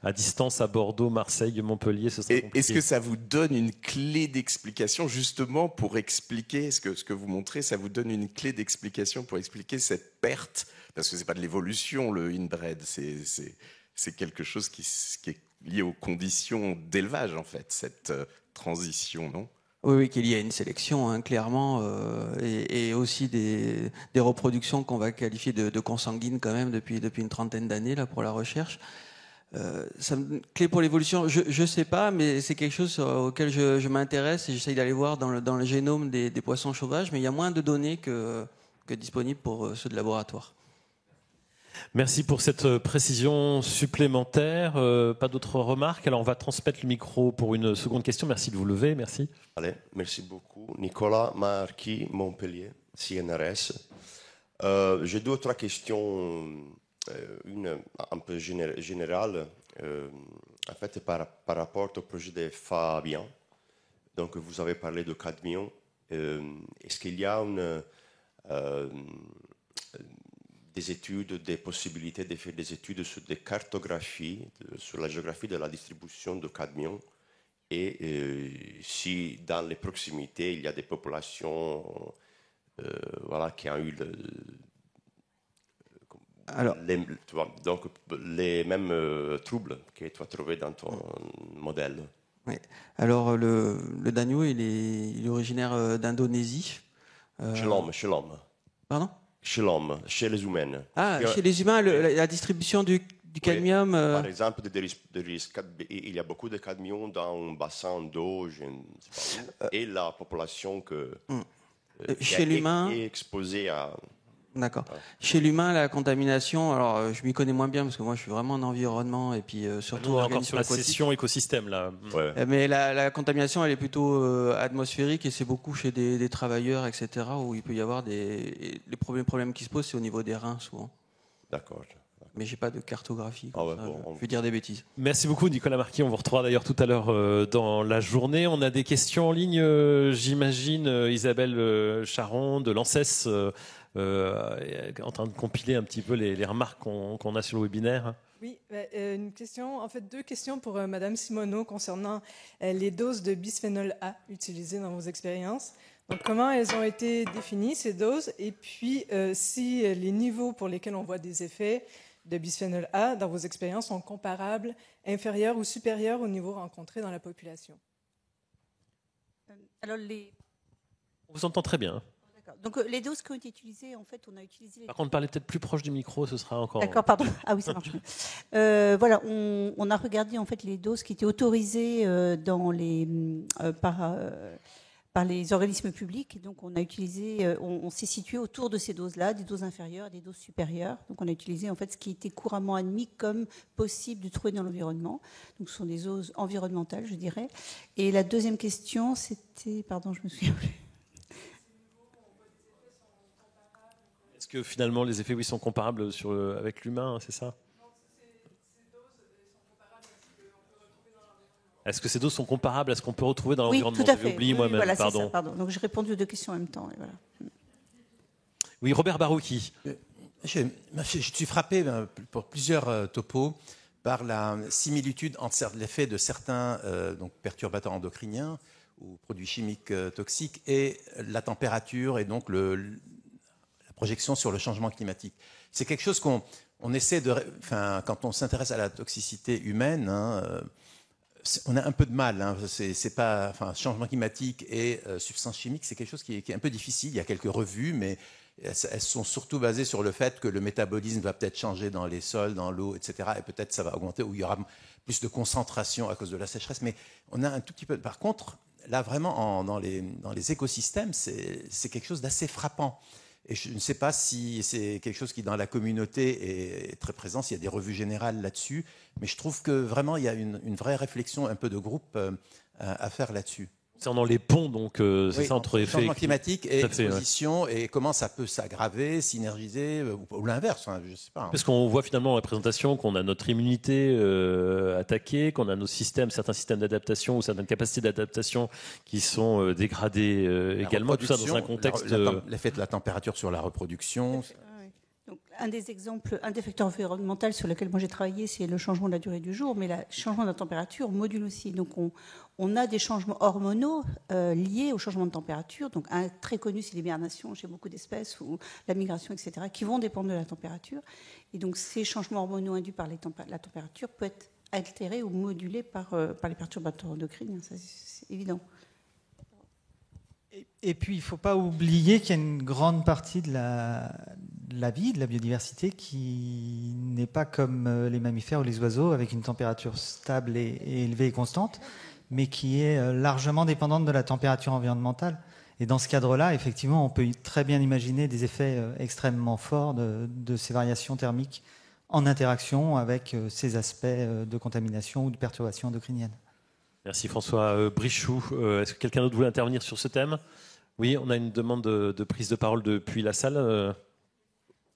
à distance, à Bordeaux, Marseille, Montpellier, ce sera compliqué. Est-ce que ça vous donne une clé d'explication justement pour expliquer, ce que vous montrez, ça vous donne une clé d'explication pour expliquer cette perte? Parce que c'est pas de l'évolution, le inbred, c'est quelque chose qui est lié aux conditions d'élevage, en fait, cette transition, non? Oui, qu'il y a une sélection, clairement, et aussi des reproductions qu'on va qualifier de consanguines quand même depuis une trentaine d'années là pour la recherche. Clé pour l'évolution, je ne sais pas, mais c'est quelque chose auquel je m'intéresse et j'essaye d'aller voir dans le génome des poissons sauvages, mais il y a moins de données que disponibles pour ceux de laboratoire. Merci pour cette précision supplémentaire. Pas d'autres remarques? Alors on va transmettre le micro pour une seconde question. Merci de vous lever, merci. Allez, merci beaucoup. Nicolas Marquis, Montpellier, CNRS. J'ai 2 ou 3 questions. Une un peu générale, en fait, par rapport au projet de Fabien. Donc, vous avez parlé de cadmium. Est-ce qu'il y a des études, des possibilités de faire des études sur des cartographies, sur la géographie de la distribution de cadmium, et si dans les proximités, il y a des populations qui ont eu donc les mêmes troubles que tu as trouvés dans ton modèle. Oui. Alors le Dagno, il est originaire d'Indonésie. Chez l'homme. Pardon? Chez l'homme, chez les humains. Ah, chez les humains, la distribution du cadmium. Par exemple, il y a beaucoup de cadmium dans un bassin d'eau, je ne sais pas où, et la population chez l'humain est exposée à. D'accord. Chez l'humain, la contamination, alors je m'y connais moins bien parce que moi je suis vraiment en environnement et puis surtout encore sur la session écosystème là. Ouais. Mais la contamination, elle est plutôt atmosphérique et c'est beaucoup chez des travailleurs, etc. où il peut y avoir les problèmes qui se posent, c'est au niveau des reins souvent. D'accord. Mais j'ai pas de cartographie. Je vais dire des bêtises. Merci beaucoup Nicolas Marquis. On vous retrouvera d'ailleurs tout à l'heure dans la journée. On a des questions en ligne, j'imagine. Isabelle Charon de l'ANSES. En train de compiler un petit peu les remarques qu'on a sur le webinaire. Oui, une question, en fait 2 questions pour Madame Simoneau concernant les doses de bisphénol A utilisées dans vos expériences. Donc, comment elles ont été définies, ces doses, et puis si les niveaux pour lesquels on voit des effets de bisphénol A dans vos expériences sont comparables, inférieurs ou supérieurs aux niveaux rencontrés dans la population. Alors On vous entend très bien. Donc les doses qui ont été utilisées, en fait, on a utilisé. Par contre, parlez peut-être plus proche du micro, ce sera encore. D'accord, pardon. Ah oui, ça marche. Voilà, on a regardé en fait les doses qui étaient autorisées dans par les organismes publics. Et donc on a utilisé, on s'est situé autour de ces doses-là, des doses inférieures, des doses supérieures. Donc on a utilisé en fait ce qui était couramment admis comme possible de trouver dans l'environnement. Donc ce sont des doses environnementales, je dirais. Et la deuxième question, c'était, pardon, je me souviens plus. Est-ce que finalement les effets sont comparables avec l'humain, c'est ça? Est-ce que ces doses sont comparables à ce qu'on peut retrouver dans l'environnement? Oui, tout à fait. J'avais oublié moi-même, voilà, pardon. Ça, pardon. Donc j'ai répondu aux 2 questions en même temps. Et voilà. Oui, Robert Barouki. Je suis frappé pour plusieurs topos par la similitude entre l'effet de certains perturbateurs endocriniens ou produits chimiques toxiques et la température et donc la projection sur le changement climatique. C'est quelque chose qu'on essaie de... quand on s'intéresse à la toxicité humaine, on a un peu de mal. C'est pas, changement climatique et substances chimiques, c'est quelque chose qui est un peu difficile. Il y a quelques revues, mais elles sont surtout basées sur le fait que le métabolisme va peut-être changer dans les sols, dans l'eau, etc. Et peut-être ça va augmenter, ou il y aura plus de concentration à cause de la sécheresse. Mais on a un tout petit peu... Par contre, là, vraiment, dans les écosystèmes, c'est quelque chose d'assez frappant. Et je ne sais pas si c'est quelque chose qui, dans la communauté, est très présent, s'il y a des revues générales là-dessus, mais je trouve que vraiment, il y a une vraie réflexion, un peu de groupe à faire là-dessus. C'est dans les ponts, donc c'est ça, entre effets... changement climatique et exposition, et comment ça peut s'aggraver, synergiser, ou l'inverse, je ne sais pas. Parce qu'on voit finalement dans la présentation qu'on a notre immunité attaquée, qu'on a nos systèmes, certains systèmes d'adaptation ou certaines capacités d'adaptation qui sont dégradées également, tout ça dans un contexte... L'effet de la température sur la reproduction... Donc, un des facteurs environnementaux sur lesquels moi j'ai travaillé, c'est le changement de la durée du jour, mais le changement de la température module aussi. Donc on a des changements hormonaux liés au changement de température. Donc un très connu, c'est l'hibernation chez beaucoup d'espèces, ou la migration, etc., qui vont dépendre de la température. Et donc ces changements hormonaux induits par la température peuvent être altérés ou modulés par les perturbateurs endocriniens, ça, c'est évident. Et puis, il ne faut pas oublier qu'il y a une grande partie de la vie, de la biodiversité qui n'est pas comme les mammifères ou les oiseaux avec une température stable et élevée et constante, mais qui est largement dépendante de la température environnementale. Et dans ce cadre-là, effectivement, on peut très bien imaginer des effets extrêmement forts de ces variations thermiques en interaction avec ces aspects de contamination ou de perturbation endocrinienne. Merci François Brichoux. Est-ce que quelqu'un d'autre voulait intervenir sur ce thème ? Oui, on a une demande de prise de parole depuis la salle.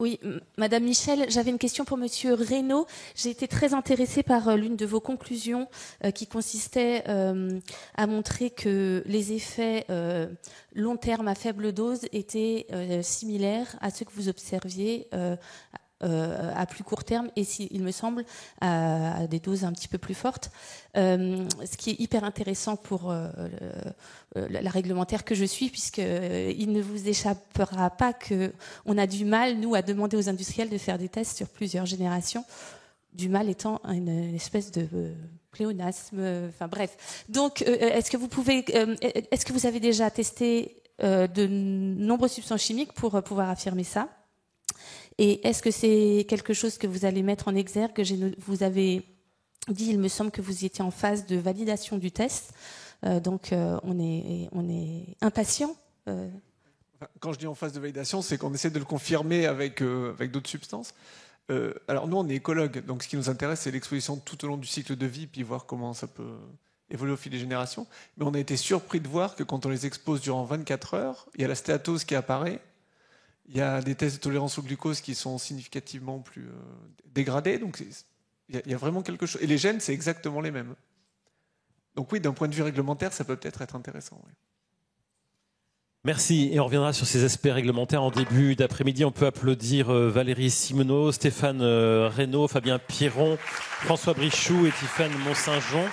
Oui, Madame Michel, j'avais une question pour Monsieur Reynaud. J'ai été très intéressée par l'une de vos conclusions qui consistait à montrer que les effets long terme à faible dose étaient similaires à ceux que vous observiez à plus court terme et, il me semble, à des doses un petit peu plus fortes. Ce qui est hyper intéressant pour la réglementaire que je suis, puisqu'il ne vous échappera pas qu'on a du mal, nous, à demander aux industriels de faire des tests sur plusieurs générations, du mal étant une espèce de pléonasme, enfin bref. Donc, est-ce que vous avez déjà testé de nombreuses substances chimiques pour pouvoir affirmer ça ? Et est-ce que c'est quelque chose que vous allez mettre en exergue ? Vous avez dit, il me semble, que vous étiez en phase de validation du test. Donc, on est impatient. Quand je dis en phase de validation, c'est qu'on essaie de le confirmer avec d'autres substances. Alors, nous, on est écologues. Donc, ce qui nous intéresse, c'est l'exposition tout au long du cycle de vie, puis voir comment ça peut évoluer au fil des générations. Mais on a été surpris de voir que quand on les expose durant 24 heures, il y a la stéatose qui apparaît. Il y a des tests de tolérance au glucose qui sont significativement plus dégradés. Donc, il y a vraiment quelque chose. Et les gènes, c'est exactement les mêmes. Donc oui, d'un point de vue réglementaire, ça peut peut-être être intéressant. Oui. Merci. Et on reviendra sur ces aspects réglementaires en début d'après-midi. On peut applaudir Valérie Simoneau, Stéphane Reynaud, Fabien Piron, François Brichoux et Tiffaine Mont-Saint-Jean.